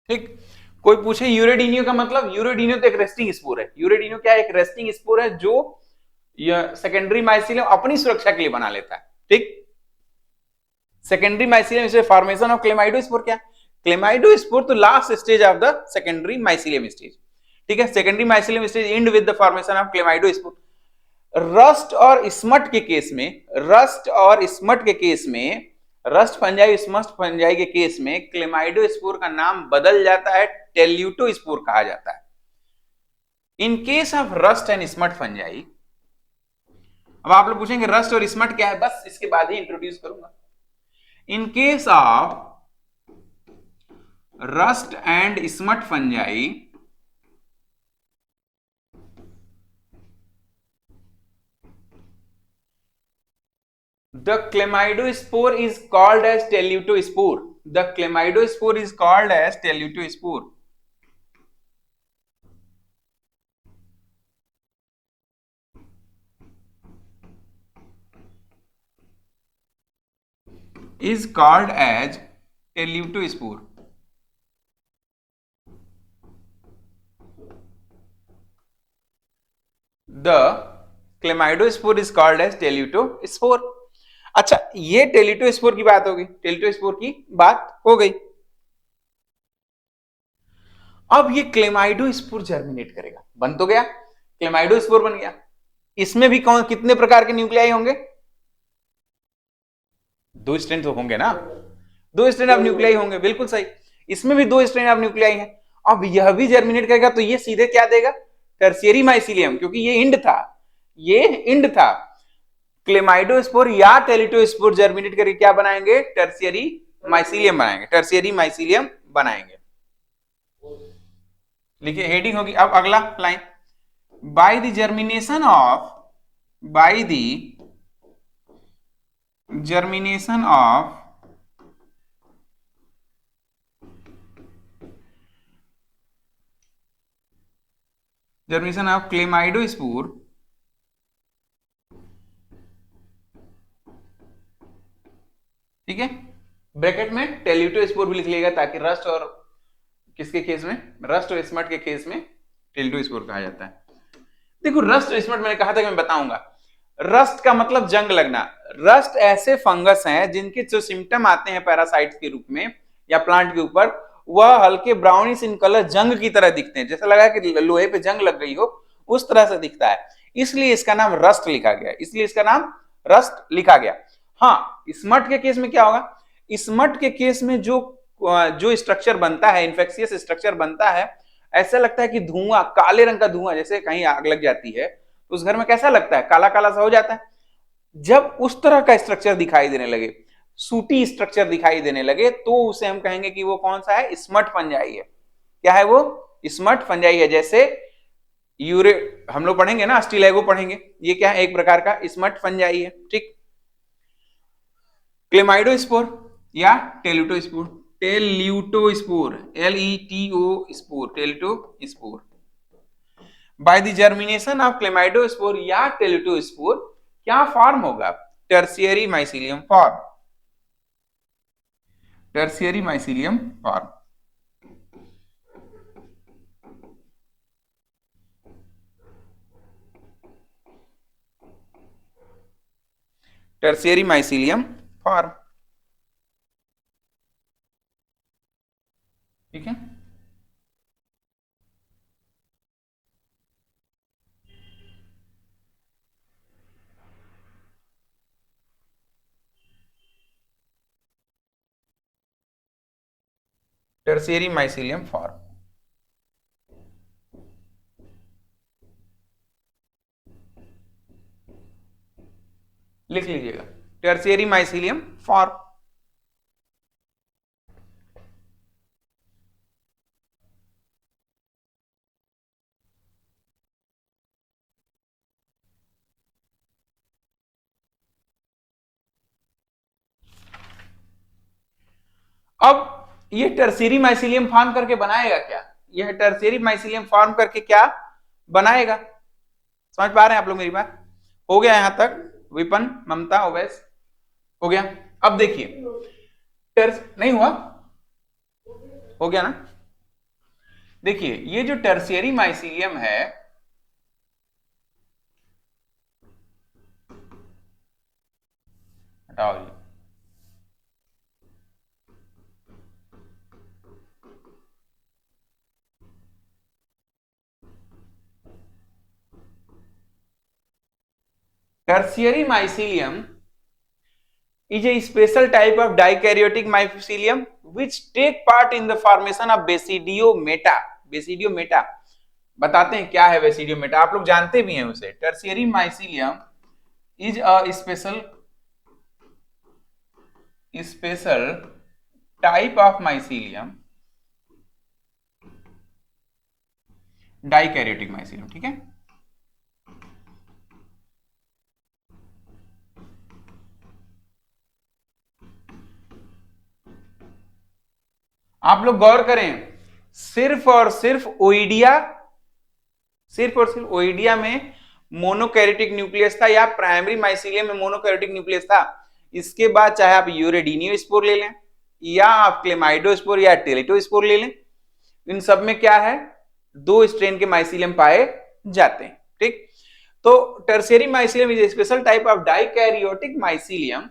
[SPEAKER 1] ठीक, कोई पूछे यूरेडिनियो का मतलब, यूरेडिनियो तो एक रेस्टिंग स्पोर है। यूरेडिनियो क्या है, एक रेस्टिंग स्पोर है जो सेकेंडरी माइसीलियम अपनी सुरक्षा के लिए बना लेता है। ठीक, सेकेंडरी माइसीलियम इसे फॉर्मेशन ऑफ क्लेमाइडोस्पोर, क्या क्लेमाइडोस्पोर तो last stage of the secondary mycelium stage. ठीक है, secondary mycelium stage and with the formation of chlamydospore. Rust और स्मट के केस में, रस्ट और स्मट के केस में, रस्ट फंजाई स्मट फंजाई के केस में क्लेमाइडोस्पोर का नाम बदल जाता है, टेल्यूटोस्पोर कहा जाता है। In case of rust and smut fungi, अब आप लोग पूछेंगे रस्ट और स्मट क्या है, बस इसके बाद ही इंट्रोड्यूस करूंगा। In case of rust and smut fungi, the chlamydospore is called as teleutospore, the chlamydospore is called as teleutospore। is called as teleutospore। the chlamydospore is called as teleutospore। अच्छा, ये टेलिटोस्पोर की बात हो गई, टेलिटोस्पोर की बात हो गई। अब ये क्लेमाइडोस्पोर जर्मिनेट करेगा, बन तो गया, क्लेमाइडोस्पोर बन गया। इसमें भी कौन कितने प्रकार के न्यूक्लियाई होंगे, 2 स्ट्रेन तो होंगे ना, 2 स्ट्रेन ऑफ न्यूक्लियाई होंगे, बिल्कुल सही। इसमें भी 2 स्ट्रेन ऑफ न्यूक्लियाई हैं। अब यह भी जर्मिनेट करेगा तो ये सीधे क्या देगा, टर्शियरी माइसीलियम, क्योंकि ये इंड था, ये इंड था। क्लेमाइडोस्पोर या टेलिटोस्पोर जर्मिनेट करके क्या बनाएंगे, टर्शियरी माइसीलियम बनाएंगे, टर्शियरी माइसीलियम बनाएंगे। लिखिए, हेडिंग होगी अब अगला line, bye the germination of, by the germination of chlamydospore, ठीक है, ब्रैकेट में टेल्यूटोस्पोर भी लिख लिएगा ताकि रस्ट और किसके केस में, रस्ट और स्मट के केस में टेल्यूटोस्पोर कहा जाता है। देखो, रस्ट और स्मट मैंने कहा था कि मैं बताऊंगा। रस्ट का मतलब जंग लगना। रस्ट ऐसे फंगस हैं जिनके जो सिम्टम आते हैं पैरासाइट्स के रूप में या प्लांट के ऊपर, वह हल्के ब्राउनिश इन कलर, जंग की तरह दिखते हैं, जैसा लगा कि लोहे पे जंग लग गई हो, उस तरह से दिखता है, इसलिए इसका नाम रस्ट लिखा गया, इसलिए इसका नाम रस्ट लिखा गया। हाँ, स्मट के केस में क्या होगा, स्मट के केस में जो जो स्ट्रक्चर बनता है, इन्फेक्शियस स्ट्रक्चर बनता है, ऐसा लगता है कि धुआं, काले रंग का धुआं, जैसे कहीं आग लग जाती है तो उस घर में कैसा लगता है, काला काला सा हो जाता है। जब उस तरह का स्ट्रक्चर दिखाई देने लगे, सूटी स्ट्रक्चर दिखाई देने लगे, तो उसे हम कहेंगे कि वो कौन सा है, स्मट फंजाई है। क्या है वो, स्मट फंजाई है। जैसे यूरे, हम लोग पढ़ेंगे ना, स्टीलेगो पढ़ेंगे, ये क्या है, एक प्रकार का स्मट फंजाई है। ठीक, क्लेमाइडोस्पोर या teleutospore, teleutospore, LETO spore, teleutospore. By the germination of chlamydospore या टेलुटोस्पोर क्या फॉर्म होगा, tertiary mycelium form, tertiary mycelium form. Tertiary mycelium form, ठीक है। टर्शियरी माइसीलियम फॉर्म, लिख लीजिएगा, टर्शियरी माइसीलियम फॉर्म। अब ये टर्शियरी माइसीलियम फॉर्म करके बनाएगा क्या, यह टर्शियरी माइसीलियम फॉर्म करके क्या बनाएगा, समझ पा रहे हैं आप लोग मेरी बात। हो गया यहां तक, विपन, ममता, ओवैस, हो गया। अब देखिए, नहीं हुआ, हो गया ना। देखिए, ये जो टर्शियरी माइसीलियम है, हटाओ जी, tertiary mycelium is a special type of dikaryotic mycelium which take part in the formation of basidiometa। basidiometa बताते हैं क्या है बेसिडियोमेटा, आप लोग जानते भी हैं उसे। Tertiary mycelium is a special type of mycelium, dikaryotic mycelium, ठीक है। आप लोग गौर करें, सिर्फ और सिर्फ ओइडिया, सिर्फ और सिर्फ ओइडिया में मोनोकैरियोटिक न्यूक्लियस था, या प्राइमरी माइसीलियम में मोनोकैरियोटिक न्यूक्लियस था। इसके बाद चाहे आप यूरेडिनियोस्पोर ले लें, या आप क्लेमाइडोस्पोर या टेलिटोस्पोर ले लें, इन सब में क्या है, दो स्ट्रेन के माइसीलियम पाए जाते हैं। ठीक, तो tertiary mycelium is special type of dikaryotic mycelium,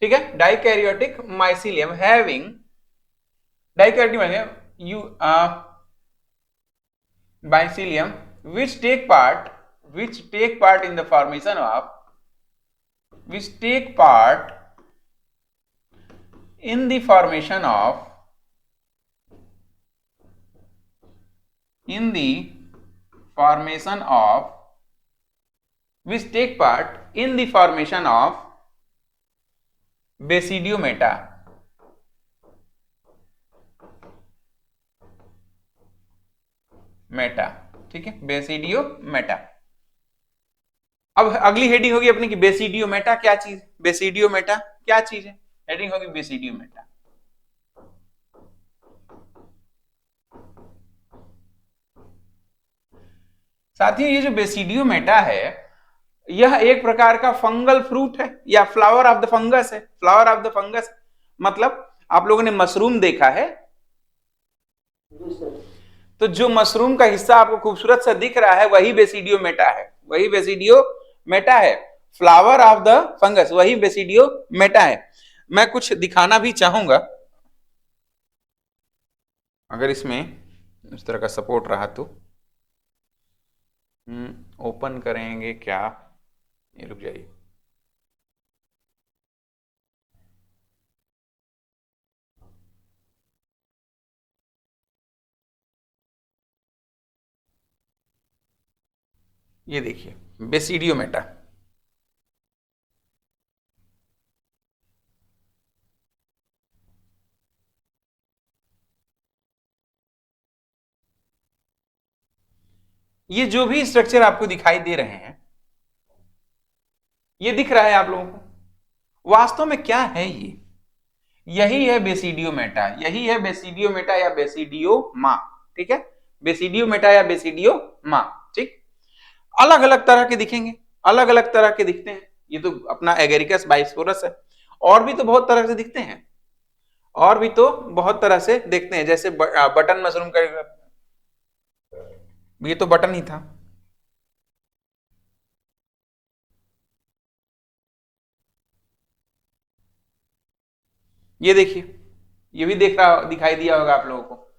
[SPEAKER 1] ठीक है, dikaryotic mycelium having, dikaryotic mycelium you mycelium which take part in the formation of, which take part in the formation of, in the formation of, which take part in the formation of basidiometa, Meta, ठीक है, बेसिडियोमेटा। अब अगली heading होगी अपनी कि बेसिडियोमेटा क्या चीज, बेसिडियोमेटा क्या चीज है, हेडिंग होगी बेसिडियोमेटा। साथियों, ये जो बेसिडियोमेटा है, यह एक प्रकार का फंगल फ्रूट है, या फ्लावर ऑफ द फंगस है, फ्लावर ऑफ द फंगस। मतलब आप लोगों ने मशरूम देखा है, तो जो मशरूम का हिस्सा आपको खूबसूरत सा दिख रहा है, वही बेसिडियोमेटा है, वही बेसिडियोमेटा है, फ्लावर ऑफ द फंगस वही बेसिडियोमेटा है। मैं कुछ दिखाना भी चाहूंगा, अगर इसमें इस तरह का सपोर्ट रहा तो। ओपन करेंगे क्या, ये रुक जाइए। ये देखिए बेसिडियो मेटा, ये जो भी स्ट्रक्चर आपको दिखाई दे रहे हैं, ये दिख रहा है आप लोगों को, वास्तव में क्या है ये? यही है बेसिडियो मेटा, यही है बेसिडियो मेटा या बेसिडियो मा। ठीक है, बेसिडियो मेटा या बेसिडियो मा। ठीक, अलग अलग तरह के दिखेंगे, अलग अलग तरह के दिखते हैं। ये तो अपना एगेरिकस बाइस्पोरस है, और भी तो बहुत तरह से दिखते हैं, और भी तो बहुत तरह से देखते हैं, जैसे बटन मशरूम का, ये तो बटन ही था। ये देखिए, ये भी दिखाई दिया होगा आप लोगों को,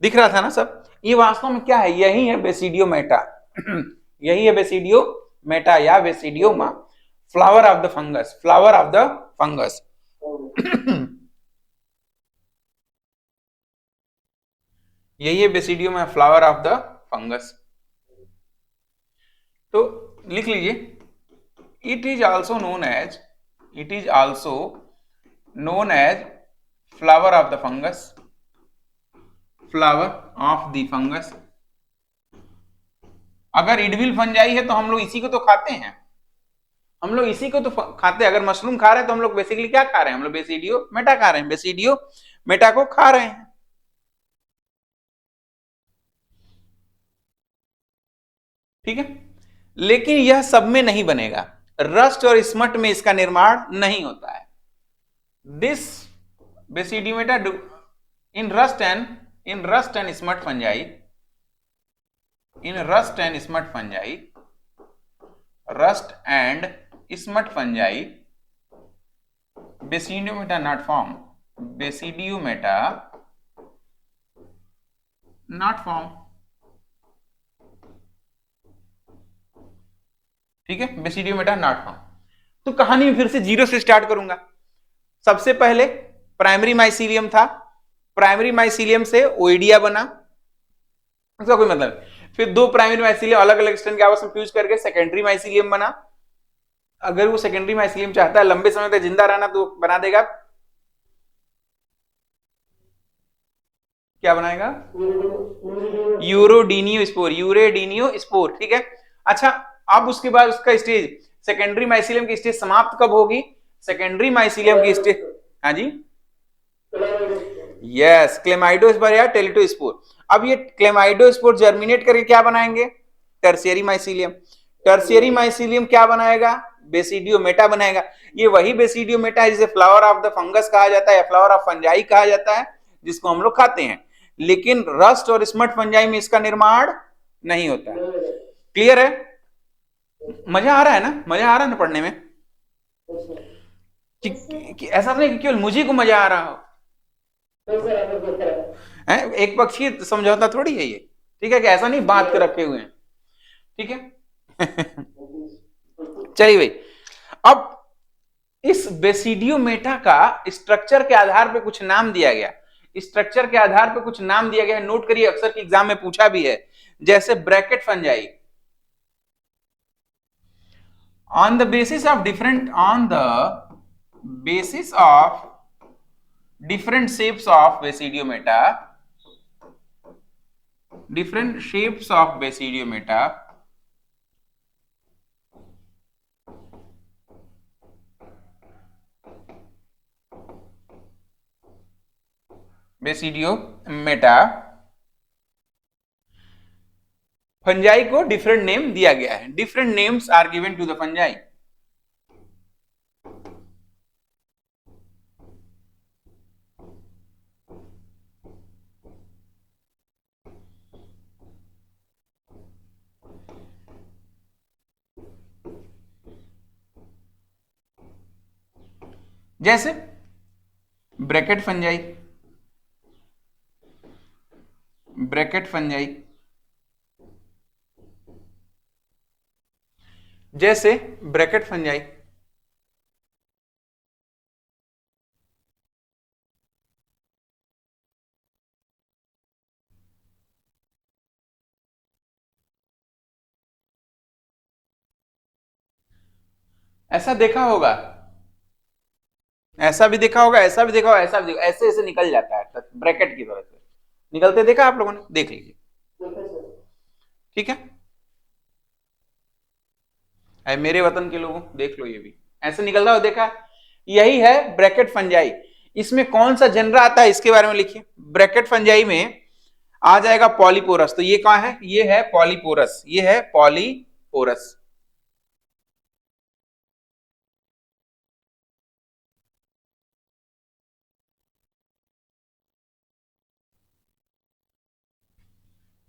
[SPEAKER 1] दिख रहा था ना सब। ये वास्तव में क्या है? यही है बेसिडियो मेटा यही है बेसिडियो मेटा या बेसिडियो मा, flower of the fungus, flower of the fungus यही है बेसिडियो में फ्लावर ऑफ द फंगस। तो लिख लीजिए, it is also known as, it is also known as flower of the fungus, flower of the fungus. अगर edible fungi है तो हम लोग इसी को तो खाते हैं, हम लोग इसी को तो खाते हैं। अगर मशरूम खा रहे हैं तो हम लोग बेसिकली क्या खा रहे हैं? हम लोग बेसिडियो मेटा खा रहे हैं, बेसिडियो मेटा को खा रहे हैं। ठीक है, लेकिन यह सब में नहीं बनेगा, रस्ट और स्मट में इसका निर्माण नहीं होता है। This basidiomata in rust and smut fungi, in rust and smut fungi, rust and smut fungi, basidiomata not form, basidiomata not form. ठीक है, बेसिडियोमेटा नॉट फॉर्म। तो कहानी में फिर से जीरो से स्टार्ट करूंगा। सबसे पहले प्राइमरी माइसीलियम था, प्राइमरी माइसीलियम से ओइडिया बना, इसका कोई मतलब नहीं। फिर दो प्राइमरी माइसीलियम अलग अलग स्ट्रैंड के आपस में फ्यूज करके सेकेंडरी माइसीलियम बना। अगर वो सेकेंडरी माइसीलियम चाहता है लंबे समय तक जिंदा रहना तो बना देगा, क्या बनाएगा? यूरोडीनियो स्पोर, यूरेडीनियो स्पोर। ठीक है, अच्छा अब उसके बाद उसका स्टेज, सेकेंडरी माइसीलियम की स्टेज समाप्त कब होगी? सेकेंडरी माइसीलियम की स्टेज, हाँ जी, यस, क्लेमाइडोस्पोर या टेलिटोस्पोर। अब ये क्लेमाइडोस्पोर जर्मिनेट करके क्या बनाएंगे? Tertiary mycelium. टर्शियरी माइसीलियम क्या बनाएगा? बेसिडियो मेटा बनाएगा। ये वही बेसिडियो मेटा है जिसे फ्लावर ऑफ द फंगस कहा जाता है या फ्लावर ऑफ फंजाई कहा जाता है, जिसको हम लोग खाते हैं। लेकिन रस्ट और स्मट फंजाई में इसका निर्माण नहीं होता है। क्लियर है? मजा आ रहा है ना? मजा आ रहा है ना पढ़ने में? कि ऐसा नहीं कि केवल मुझे को मजा आ रहा हो, है एक पक्षी समझौता थोड़ी है ये। ठीक है, कि ऐसा नहीं बात कर रखे हुए हैं। ठीक है चलिए भाई, अब इस बेसिडियो मेटा का स्ट्रक्चर के आधार पे कुछ नाम दिया गया, स्ट्रक्चर के आधार पे कुछ नाम दिया गया है, नोट करिए, अक्सर की एग्जाम में पूछा भी है। जैसे bracket fungi, on the basis of different, on the basis of different shapes of basidiometa, different shapes of basidiometa, basidiomata fungi को डिफरेंट नेम दिया गया है, different names are given to the fungi. जैसे ब्रैकेट फंजाई, ब्रैकेट फंजाई, जैसे bracket fungi, ऐसा देखा होगा, ऐसा भी देखा होगा, ऐसा भी देखा होगा, ऐसा भी देखा, ऐसे ऐसे निकल जाता है ब्रैकेट की तरह से निकलते, देखा आप लोगों ने, देख लीजिए। ठीक है, मेरे वतन के लोगों देख लो, ये भी ऐसे निकलता हो देखा, यही है ब्रैकेट फंजाई। इसमें कौन सा जनरा आता है इसके बारे में लिखिए। ब्रैकेट फंजाई में आ जाएगा पॉलीपोरस, तो ये कहां है, ये है पॉलीपोरस, ये है पॉलीपोरस।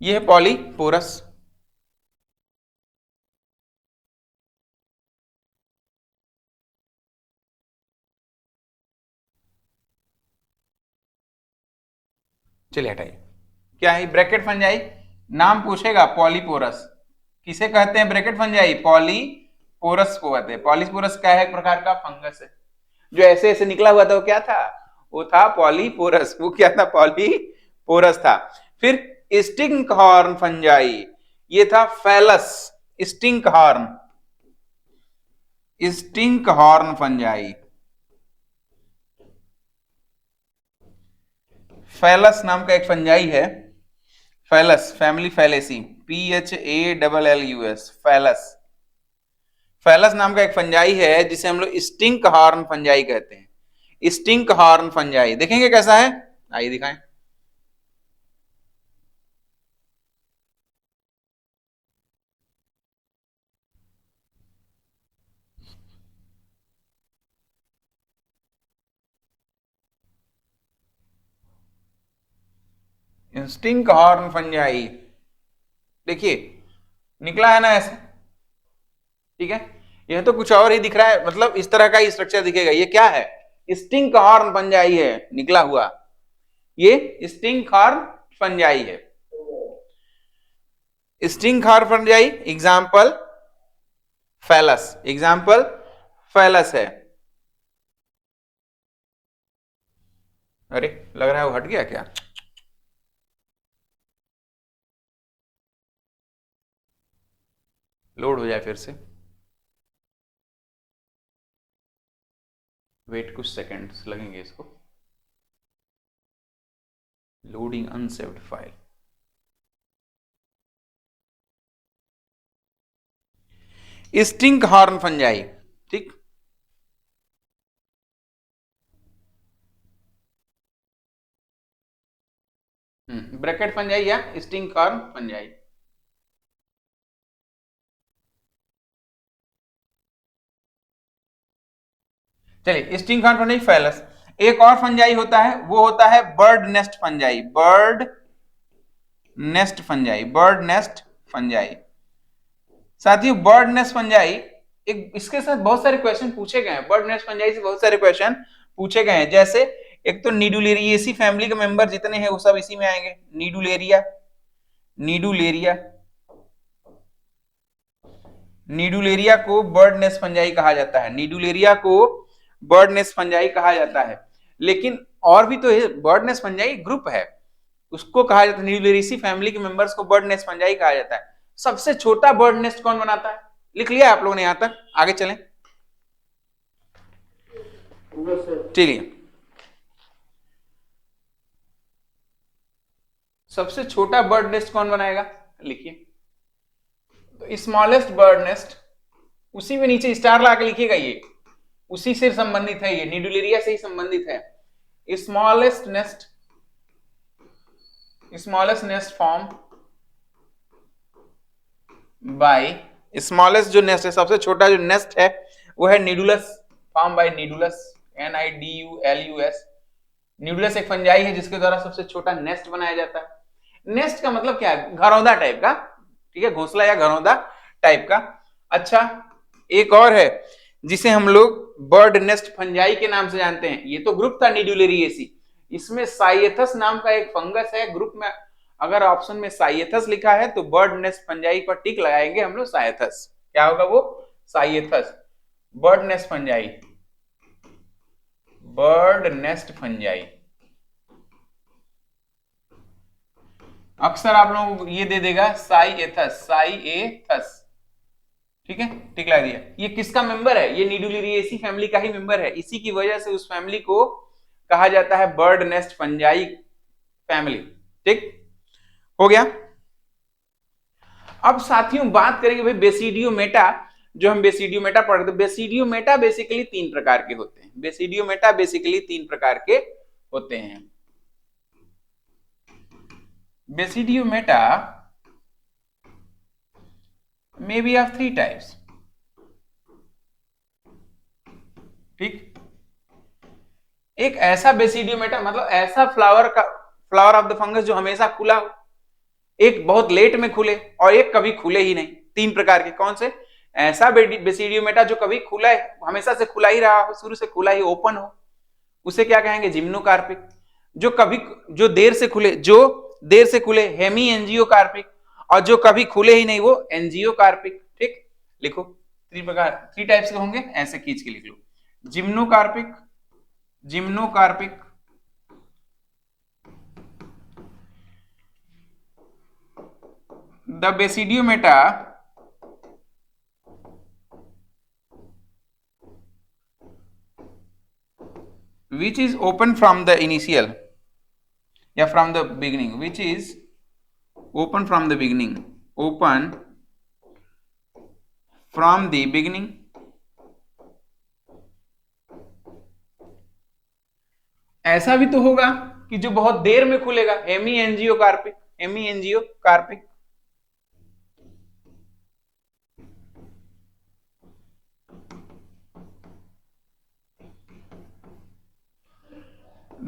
[SPEAKER 1] ये है पॉलीपोरस। चलिए हटाइए, क्या है ब्रैकेट फंजाई, नाम पूछेगा पॉलीपोरस। किसे कहते हैं ब्रैकेट फंजाई, पॉलीपोरस को कहते हैं। पॉलीपोरस क्या है, एक प्रकार का फंगस है, जो ऐसे ऐसे निकला हुआ था वो क्या था, वो था पॉलीपोरस, वो क्या था, पॉलीपोरस था। फिर स्टिंक हॉर्न फंजाई, ये था phallus, stink horn, stink horn fungi. Phallus नाम का एक फंजाई है, phallus, family phallaceae, PHALLUS, phallus. Phallus नाम का एक फंजाई है जिसे हम लोग स्टिंक हॉर्न फंजाई कहते हैं। स्टिंक हॉर्न फंजाई देखेंगे कैसा है, आइए दिखाएं। स्टिंक हॉर्न फंजाई, देखिए निकला है ना ऐसे, ठीक है। यह तो कुछ और ही दिख रहा है, मतलब इस तरह का ही स्ट्रक्चर दिखेगा। ये क्या है, स्टिंक हॉर्न फंजाई है निकला हुआ, ये स्टिंक हॉर्न फंजाई है। Stink horn fungi example phallus, example phallus है। अरे लग रहा है वो हट गया क्या, लोड हो जाए फिर से, वेट कुछ सेकंड्स लगेंगे इसको, loading unsaved file. Stink horn fungi, ठीक। ब्रैकेट फंजाई या स्टिंक हॉर्न फंजाई। चलिए स्टिंग हॉर्न फंजाई फैलस। एक और फंजाई होता है, वो होता है bird nest fungi, bird nest fungi, bird nest fungi. साथियों बर्ड नेस्ट फंजाई, एक इसके साथ बहुत सारे क्वेश्चन पूछे गए हैं, बर्ड नेस्ट फंजाई से बहुत सारे क्वेश्चन पूछे गए हैं। जैसे एक तो नीडुलेरिएसी फैमिली के मेंबर जितने हैं वो सब इसी में आएंगे, नीडुलेरिया, नीडुलेरिया, नीडुलेरिया को बर्ड नेस्ट फंजाई कहा जाता है, नीडुलेरिया को बर्ड नेस्ट फंजाई कहा जाता है। लेकिन और भी तो बर्ड नेस्ट फंजाई ग्रुप है, उसको कहा जाता है, नीडुलेरिएसी फैमिली के मेंबर्स को बर्ड नेस्ट फंजाई कहा जाता है। सबसे छोटा बर्ड नेस्ट कौन बनाता है, लिख लिया आप लोगों ने, यहां तक आगे चलें। चलिए सबसे छोटा बर्ड नेस्ट कौन बनाएगा, लिखिए। तो स्मॉलेस्ट बर्ड नेस्ट, उसी में नीचे स्टार ला के लिखिएगा, ये उसी से संबंधित है, ये नीडुलेरिया से ही संबंधित है। Smallest nest, smallest nest form by, smallest जो नेस्ट है, सबसे छोटा जो नेस्ट है वो है नीडुलस, फॉर्म बाय नीडुलस, NIDULUS। न्यूडुलस एक फंजाई है जिसके द्वारा सबसे छोटा नेस्ट बनाया जाता है। नेस्ट का मतलब क्या है, घरौंदा टाइप का, ठीक है, घोंसला या घरौंदा टाइप का। अच्छा एक और है जिसे हम लोग बर्ड नेस्ट फंजाई के नाम से जानते हैं, ये तो ग्रुप था नीडुलेरिएसी, इसमें साइएथस नाम का एक फंगस है ग्रुप में। अगर ऑप्शन में साइएथस लिखा है तो बर्ड नेस्ट फंजाई पर टिक लगाएंगे हम लोग, साइएथस क्या होगा वो, Cyathus, bird nest fungi, bird nest fungi. अक्सर आप लोगों को ये दे देगा साइएथस, साइएथस, ठीक है, टिक लगा दिया। ये किसका मेंबर है? ये निडुलिरिएसी फैमिली का ही मेंबर है, इसी की वजह से उस फैमिली को कहा जाता है बर्ड नेस्ट फंजाई फैमिली। ठीक हो गया। अब साथियों बात करेंगे भाई बेसिडियोमेटा, जो हम बेसिडियोमेटा पढ़ते हैं। बेसिडियोमेटा बेसिकली तीन प्रकार के होते हैं, बेसिडियोमेटा बेसिकली तीन प्रकार के होते हैं। बेसिडियोमेटा may be of three types। ठीक, एक ऐसा बेसिडियोमेटा मतलब ऐसा फ्लावर ऑफ द फंगस जो हमेशा खुला हो, एक बहुत लेट में खुले और एक कभी खुले ही नहीं। तीन प्रकार के कौन से? ऐसा बेसिडियोमेटा जो कभी खुला है, हमेशा से खुला ही रहा हो, शुरू से खुला ही ओपन हो, उसे क्या कहेंगे? जिम्नोकार्पिक। जो देर से खुले हेमी एंजियोकार्पिक, और जो कभी खुले ही नहीं वो एंजियोकार्पिक। ठीक, लिखो थ्री टाइप्स के होंगे, ऐसे खींच के लिख लो। जिम्नोकार्पिक, जिम्नोकार्पिक, the basidiometa which is open from the initial या from the beginning, which is open from the beginning, open from the beginning, ऐसा भी तो होगा कि जो बहुत देर में खुलेगा, hemi angiocarpic, hemi angiocarpic.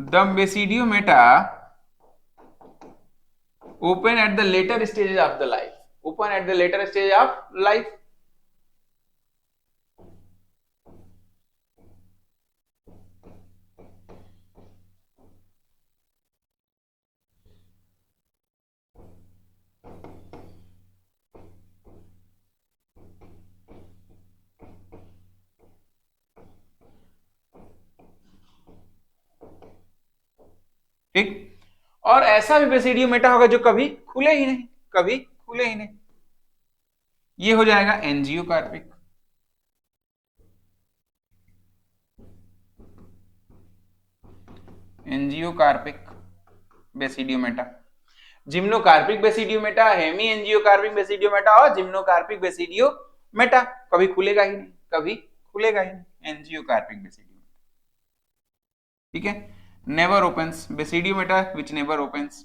[SPEAKER 1] The basidiometa open at the later stages of the life, open at the later stage of life। ठीक, और ऐसा भी बेसिडियोमेटा होगा जो कभी खुले ही नहीं, कभी खुले ही नहीं, ये हो जाएगा एंजियोकार्पिक। एंजियोकार्पिक बेसिडियोमेटा, जिम्नोकार्पिक बेसिडियोमेटा, हेमी एंजियोकार्पिक बेसिडियोमेटा और जिम्नोकार्पिक बेसिडियोमेटा। कभी खुलेगा ही नहीं, कभी खुलेगा ही नहीं, एंजियोकार्पिक बेसिडियोमेटा। ठीक है, never opens, basidiometa which never opens।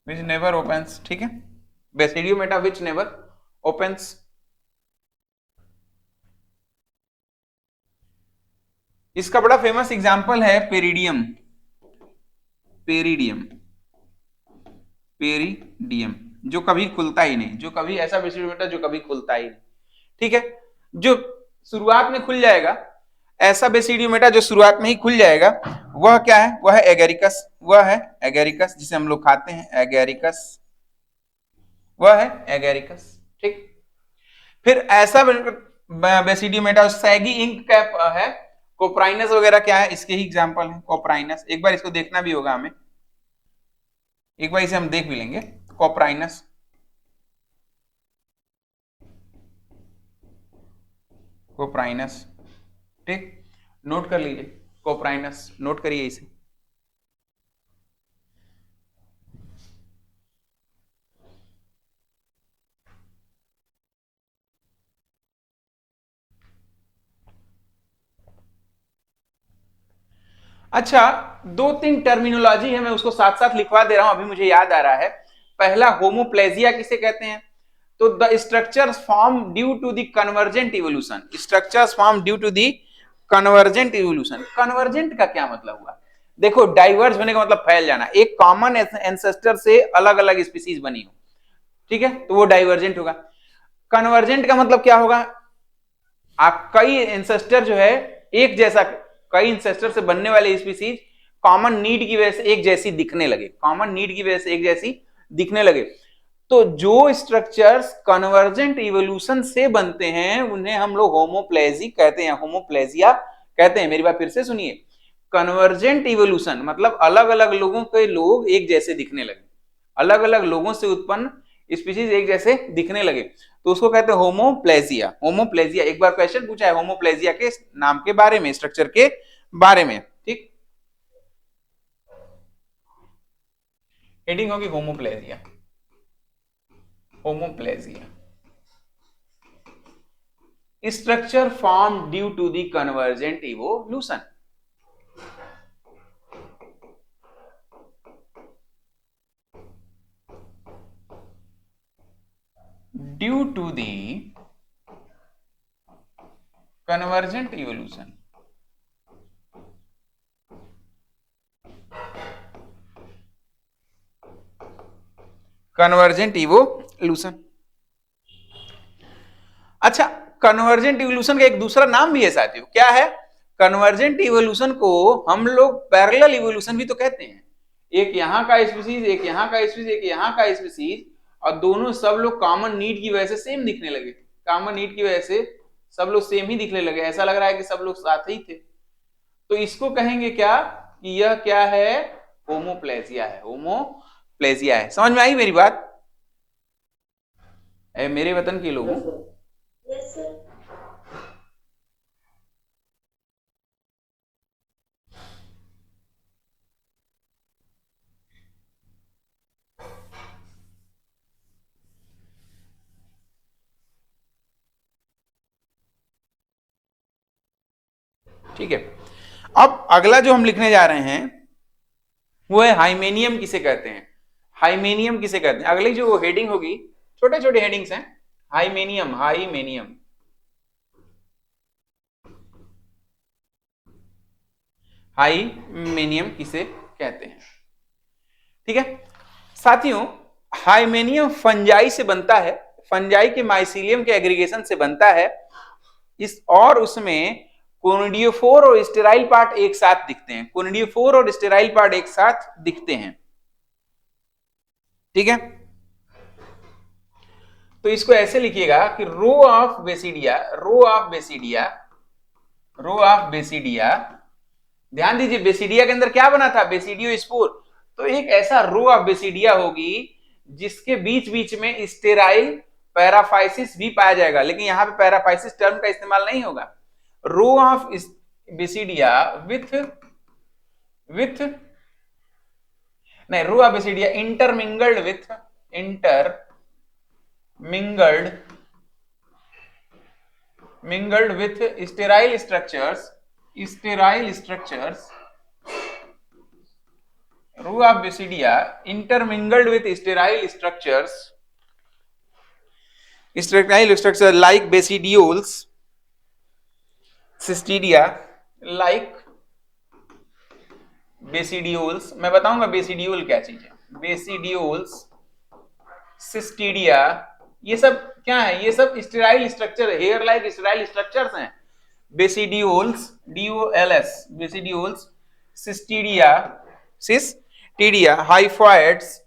[SPEAKER 1] which never opens, ठीक है, basidiometa which never opens। इसका बड़ा फेमस एग्जांपल है पेरिडियम, पेरिडियम, पेरिडियम जो कभी खुलता ही नहीं, जो कभी ऐसा बेसिडियोमेटा जो कभी खुलता ही नहीं। ठीक है, जो शुरुआत में खुल जाएगा, ऐसा बेसिडियोमेटा जो शुरुआत में ही खुल जाएगा, वह क्या है? वह है एगेरिकस, वह है एगेरिकस जिसे हम लोग खाते हैं, एगेरिकस, वह है एगेरिकस। ठीक, फिर ऐसा बेसिडियोमेटा सैगी इंक कैप है, कोप्राइनस वगैरह क्या है, इसके ही एग्जांपल है। कोप्राइनस एक बार इसको देखना भी होगा हमें, एक बार इसे हम देख भी लेंगे। कोप्राइनस, कोप्राइनस, ठीक, नोट कर लीजिए, कोप्राइनस नोट करिए इसे। अच्छा, दो तीन टर्मिनोलॉजी है, मैं उसको साथ साथ लिखवा दे रहा हूं, अभी मुझे याद आ रहा है। पहला होमोप्लेजिया किसे कहते हैं? तो the structures form due to the convergent evolution, structures form due to the convergent evolution. Convergent का क्या मतलब हुआ? देखो, डाइवर्ज होने का मतलब फैल जाना, एक कॉमन एंसेस्टर से अलग अलग स्पीसीज बनी हो, ठीक है, तो वो डाइवर्जेंट होगा। कन्वर्जेंट का मतलब क्या होगा? आप कई एंसेस्टर जो है एक जैसा, कई एंसेस्टर से बनने वाले स्पीसीज कॉमन नीड की वजह से एक जैसी दिखने लगे, कॉमन नीड की वजह से एक जैसी दिखने लगे। तो जो स्ट्रक्चर्स कन्वर्जेंट इवोल्यूशन से बनते हैं उन्हें हम लोग होमोप्लेजी कहते हैं, होमोप्लेजिया कहते हैं। मेरी बात फिर से सुनिए, कन्वर्जेंट इवोल्यूशन मतलब अलग अलग लोगों के लोग एक जैसे दिखने लगे, अलग अलग लोगों से उत्पन्न स्पीशीज एक जैसे दिखने लगे, तो उसको कहते हैं होमोप्लेजिया। होमोप्लेजिया, एक बार क्वेश्चन पूछा है होमोप्लेजिया के नाम के बारे में, स्ट्रक्चर के बारे में, ठीक। हेडिंग होगी homoplasia, homoplasia structure form due to the convergent evolution. Due to the convergent evolution, convergent evolution. अच्छा, कन्वर्जेंट इवोल्यूशन का एक दूसरा नाम भी है साथियों, क्या है? कन्वर्जेंट इवोल्यूशन को हम लोग पैरेलल इवोल्यूशन भी तो कहते हैं। एक यहाँ का स्पीसीज, एक यहाँ का स्पीसीज, एक यहाँ का स्पीसीज, और दोनों सब लोग कॉमन नीड की वजह से सेम दिखने लगे, कॉमन नीड की वजह से सब लोग सेम ही दिखने लगे, ऐसा लग रहा है कि सब लोग साथ ही थे। तो इसको कहेंगे क्या कि यह क्या है? होमोप्लेजिया है, होमोप्लेजिया है। समझ में आई मेरी बात? मेरे वतन के लोगों,
[SPEAKER 2] यस सर।
[SPEAKER 1] ठीक है। अब अगला जो हम लिखने जा रहे हैं वो है हाइमेनियम किसे कहते हैं, हाइमेनियम किसे कहते हैं। अगली जो हेडिंग होगी, छोटे छोटे हेडिंग्स हैं, हाइमेनियम, हाइमेनियम, हाइमेनियम किसे कहते हैं। ठीक है साथियों, हाइमेनियम फंजाई से बनता है, फंजाई के माइसीलियम के एग्रीगेशन से बनता है इस, और उसमें कोनिडियोफोर और स्टेराइल पार्ट एक साथ दिखते हैं, कोनिडियोफोर और स्टेराइल पार्ट एक साथ दिखते हैं। ठीक है, तो इसको ऐसे लिखिएगा कि row of basidia, row of basidia, row of basidia. ध्यान दीजिए बेसिडिया के अंदर क्या बना था? Basidiospore. तो एक ऐसा रो ऑफ बेसिडिया होगी जिसके बीच बीच में स्टेराइल पैराफाइसिस भी पाया जाएगा, लेकिन यहां पे पैराफाइसिस टर्म का इस्तेमाल नहीं होगा। रो ऑफ बेसिडिया विथ नहीं, row of basidia intermingled with, mingled with sterile structures, row of basidia intermingled with sterile structures like basidioles, cystidia, like basidioles। मैं बताऊंगा बेसिडियोल क्या चीज है, बेसिडियोल्स, सिस्टीडिया, ये सब क्या है? ये सब sterile structure, hair like sterile structures हैं। Basidioles, DOLS, basidioles, cystidia, cystidia, hyphoids,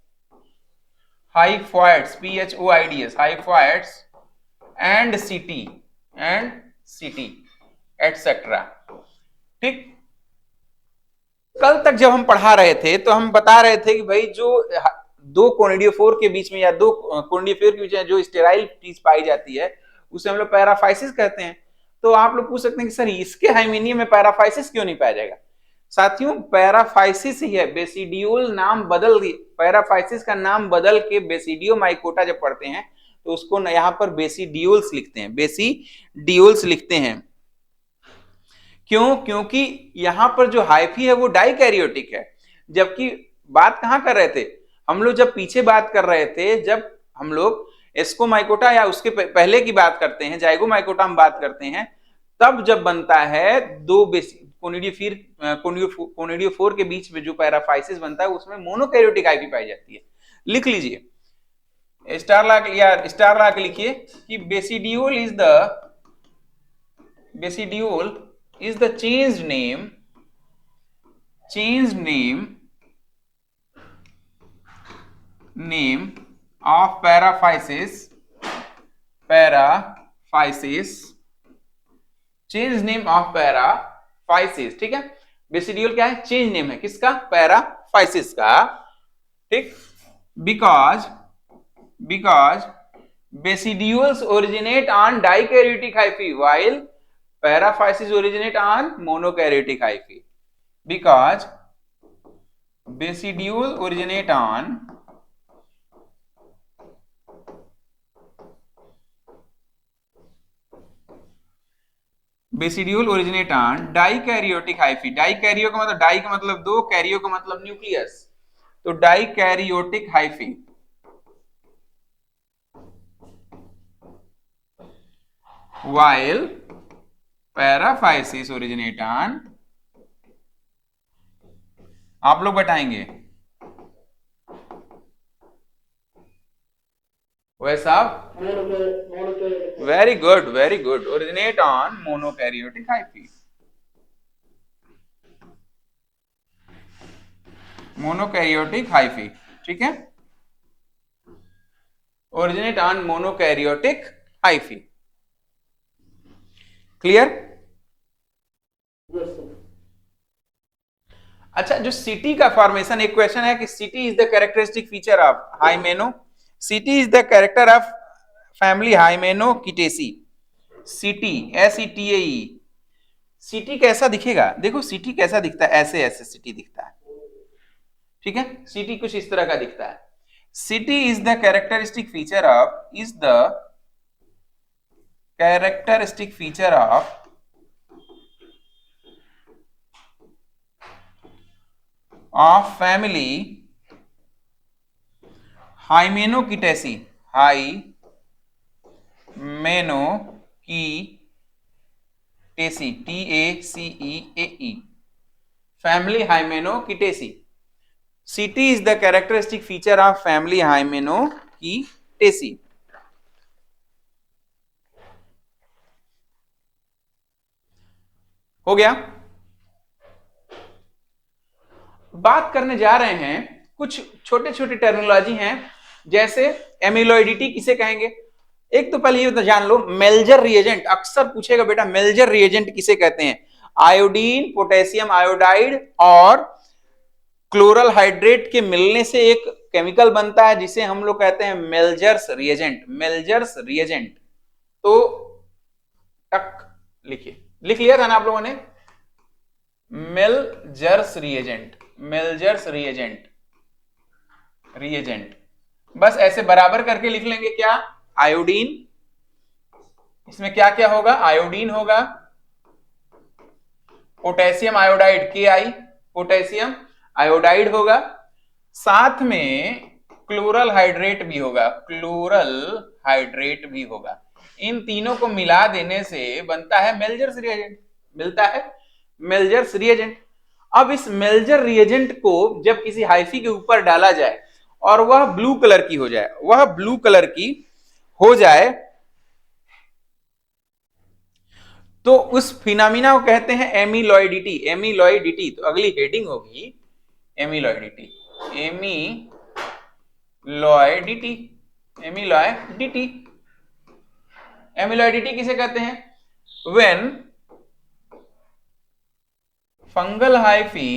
[SPEAKER 1] hyphoids, PHOIDS, hyphoids, and setae etcetera. ठीक, कल तक जब हम पढ़ा रहे थे तो हम बता रहे थे कि भाई जो दो कोनिडियोफोर के बीच में या दो कोनिडियोफोर के बीच में जो स्टेराइल चीज पाई जाती है उसे हम लोग पैराफाइसिस कहते हैं। तो आप लोग पूछ सकते हैं कि सर इसके हाइमेनियम में पैराफाइसिस क्यों नहीं पाया जाएगा? साथियों पैराफाइसिस ही है, बेसिडियोल नाम बदल दिए, पैराफाइसिस का नाम बदल के बेसिडियो माइकोटा जब पढ़ते हैं तो उसको यहाँ पर बेसिडियोल्स लिखते हैं, बेसिडियोल्स लिखते हैं। क्यों? क्योंकि यहां पर जो हाइफी है वो डाइकैरियोटिक है, जबकि बात कहां कर रहे थे हम लोग? जब पीछे बात कर रहे थे, जब हम लोग एस्कोमाइकोटा या उसके पहले की बात करते हैं, जाइगोमाइकोटा हम बात करते हैं, तब जब बनता है दो कोनिडियोफोर के बीच में जो पैराफाइसिस बनता है उसमें मोनोकैरियोटिक हाइफी पाई जाती है। लिख लीजिए, स्टार ला के लिखिए कि basidiole is the basidiole is the changed name of paraphysis change name of paraphysis. ठीक है, बेसिड्यूल क्या है? चेंज नेम है किसका? पैराफाइसिस का। ठीक, because basidioles originate on dikaryotic hyphae while paraphysis originate on monokaryotic hyphae. Because basidiole originate on dikaryotic hyphae. Dikaryo का मतलब, डाई का मतलब दो, कैरियो का मतलब न्यूक्लियस, तो dikaryotic hyphae. while paraphysis originate on, आप लोग बताएंगे वैसा। Very good, originate on monokaryotic hyphae. Monokaryotic hyphae, ठीक है, originate on monokaryotic hyphae. Clear? अच्छा, जो सिटी का फॉर्मेशन, एक क्वेश्चन है कि setae is the characteristic feature of hymeno, setae is the character of family Hymenochaetaceae. Setae, SETAE, setae कैसा दिखेगा? देखो सिटी कैसा दिखता है, ऐसे ऐसे सिटी दिखता है। ठीक है, सिटी कुछ इस तरह का दिखता है। Setae is the characteristic feature of family Hymenochaetaceae. TACEAE, family Hymenochaetaceae. Setae is the characteristic feature of family Hymenochaetaceae. हो गया? बात करने जा रहे हैं, कुछ छोटे छोटे टर्मिनोलॉजी हैं, जैसे एमिलोइडिटी किसे कहेंगे? एक तो पहले ये तो जान लो, मेल्जर रिएजेंट अक्सर पूछेगा बेटा, मेल्जर रिएजेंट किसे कहते हैं? आयोडीन, पोटेशियम आयोडाइड और क्लोरल हाइड्रेट के मिलने से एक केमिकल बनता है जिसे हम लोग कहते हैं मेल्जर्स रिएजेंट। तो टक लिखिए, लिख लिया था ना आप लोगों ने? मेल्जर्स रिएजेंट बस ऐसे बराबर करके लिख लेंगे। क्या? आयोडीन, इसमें क्या क्या होगा? आयोडीन होगा, potassium iodide KI, potassium iodide होगा, साथ में क्लोरल हाइड्रेट भी होगा। इन तीनों को मिला देने से बनता है मेल्जर्स रिएजेंट, मिलता है मेल्जर्स रिएजेंट। अब इस मेल्जर रिएजेंट को जब किसी हाइफी के ऊपर डाला जाए और वह ब्लू कलर की हो जाए, तो उस फिनोमिना को कहते हैं एमिलॉइडिटी। तो अगली हेडिंग होगी एमिलॉइडिटी। एमिलॉइडिटी किसे कहते हैं? When fungal hyphae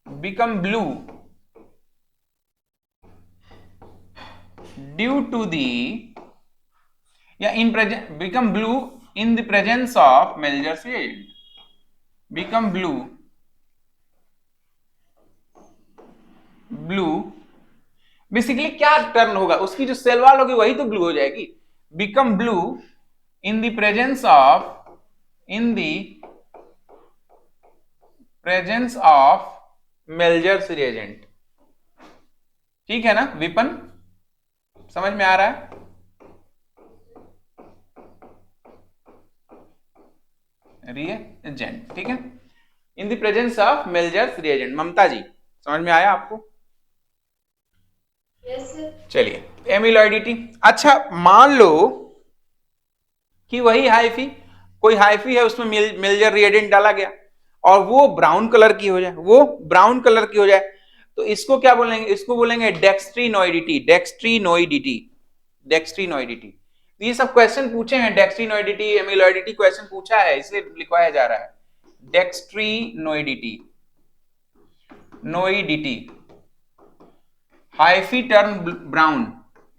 [SPEAKER 1] become blue due to the become blue in the presence of Melger's reagent। become blue basically क्या टर्न होगा? उसकी जो सेल वॉल होगी वही तो ब्लू हो जाएगी। become blue in the presence of Melger's reagent। ठीक है ना विपन, समझ में आ रहा है? रिएजेंट, ठीक है, in the presence of Melzer's reagent. Mamta ji, समझ में आया आपको? चलिए, एमिलॉइडिटी। अच्छा, मान लो कि वही हाइफी, कोई हाइफी है, उसमें मेजर रिएजेंट डाला गया और वो ब्राउन कलर की हो जाए, वो ब्राउन कलर की हो जाए, तो इसको क्या बोलेंगे? इसको बोलेंगे डेक्स्ट्रीनोइडिटी, डेक्स्ट्रीनोइडिटी, डेक्स्ट्रीनोइडिटी। ये सब क्वेश्चन पूछे हैं, डेक्स्ट्रीनोइडिटी, एमिलॉइडिटी क्वेश्चन पूछा है, इसलिए लिखवाया जा रहा है dextrinoidity, noidity. Hyphae turn brown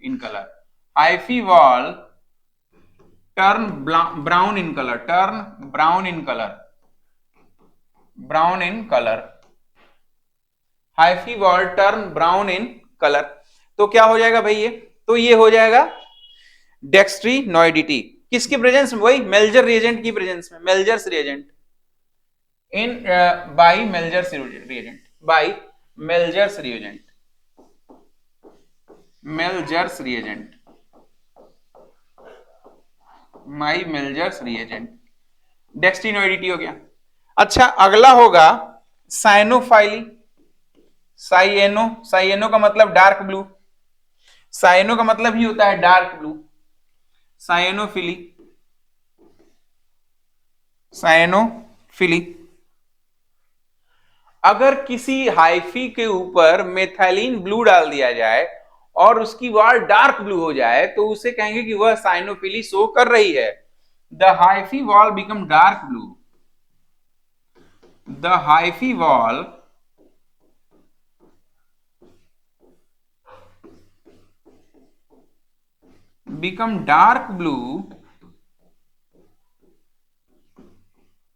[SPEAKER 1] in colour, hyphae wall turn brown in colour, turn brown in colour, brown in colour, hyphae wall turn brown in colour. तो क्या हो जाएगा भाई ये? तो ये हो जाएगा डेक्स्ट्रीनोइडिटी। किसकी प्रेजेंस में? वही मेल्जर रिएजेंट की प्रेजेंस में, Melzer's reagent in by Melzer's reagent, by Melzer's reagent, Melzer's reagent, my Melzer's reagent, dextrinoidity हो गया। अच्छा, अगला होगा साइनोफाइली, साइएनो, साइएनो का मतलब डार्क ब्लू, साइनो का मतलब ही होता है डार्क ब्लू, साइनोफिली, साइनोफिली। अगर किसी हाइफी के ऊपर मेथाइलिन ब्लू डाल दिया जाए और उसकी वॉल डार्क ब्लू हो जाए तो उसे कहेंगे कि वह साइनोफिली शो कर रही है। The hyphae wall become dark blue, the hyphae wall become dark blue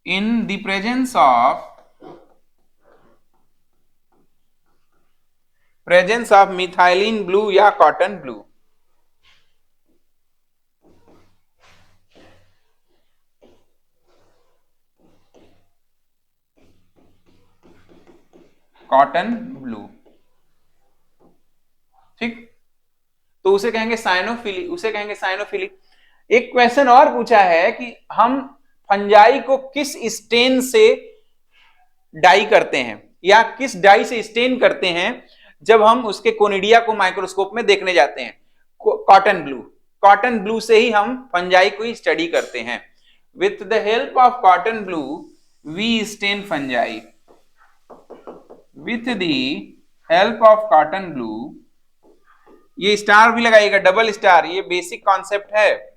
[SPEAKER 1] in the presence of methylene blue या cotton blue। कॉटन ब्लू, ठीक। तो उसे कहेंगे साइनोफिली, उसे कहेंगे साइनोफिली। एक क्वेश्चन और पूछा है कि हम फंजाई को किस स्टेन से डाई करते हैं या किस डाई से स्टेन करते हैं जब हम उसके कोनिडिया को माइक्रोस्कोप में देखने जाते हैं? कॉटन ब्लू, कॉटन ब्लू से ही हम फंजाई को स्टडी करते हैं। With the help of cotton blue we stain fungi, with the help of cotton blue, ये स्टार भी लगाइएगा, डबल स्टार, ये बेसिक कॉन्सेप्ट है।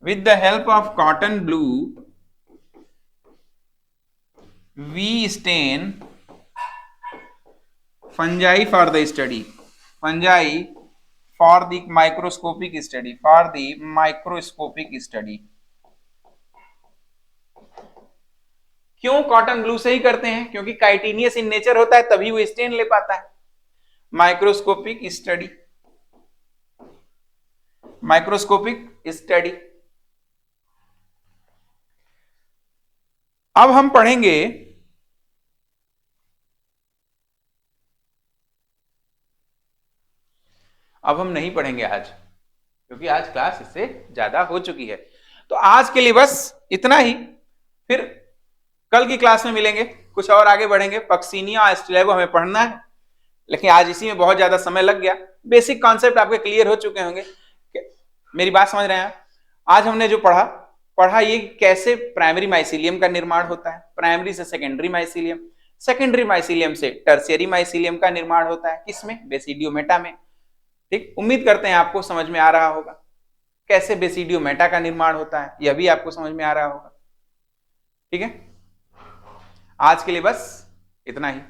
[SPEAKER 1] With the help of cotton blue we stain fungi for the study, fungi for the microscopic study, for the microscopic study. क्यों cotton blue से ही करते हैं? क्योंकि काइटिनियस इन नेचर होता है, तभी वो स्टेन ले पाता है। Microscopic study, microscopic study. अब हम पढ़ेंगे अब हम नहीं पढ़ेंगे आज, क्योंकि आज क्लास इससे ज्यादा हो चुकी है। तो आज के लिए बस इतना ही, फिर कल की क्लास में मिलेंगे, कुछ और आगे बढ़ेंगे। पक्सिनिया और स्टेलेगो हमें पढ़ना है, लेकिन आज इसी में बहुत ज्यादा समय लग गया। बेसिक कॉन्सेप्ट आपके क्लियर हो चुके होंगे, मेरी बात समझ रहे हैं? आज हमने जो पढ़ा ये कैसे प्राइमरी माइसीलियम का निर्माण होता है, प्राइमरी से सेकेंडरी माइसीलियम, सेकेंडरी माइसीलियम से टर्शियरी माइसीलियम का निर्माण होता है, किसमें? बेसिडियोमेटा में। ठीक, उम्मीद करते हैं आपको समझ में आ रहा होगा कैसे बेसिडियोमेटा का निर्माण होता है, यह भी आपको समझ में आ रहा होगा। ठीक है, आज के लिए बस इतना ही।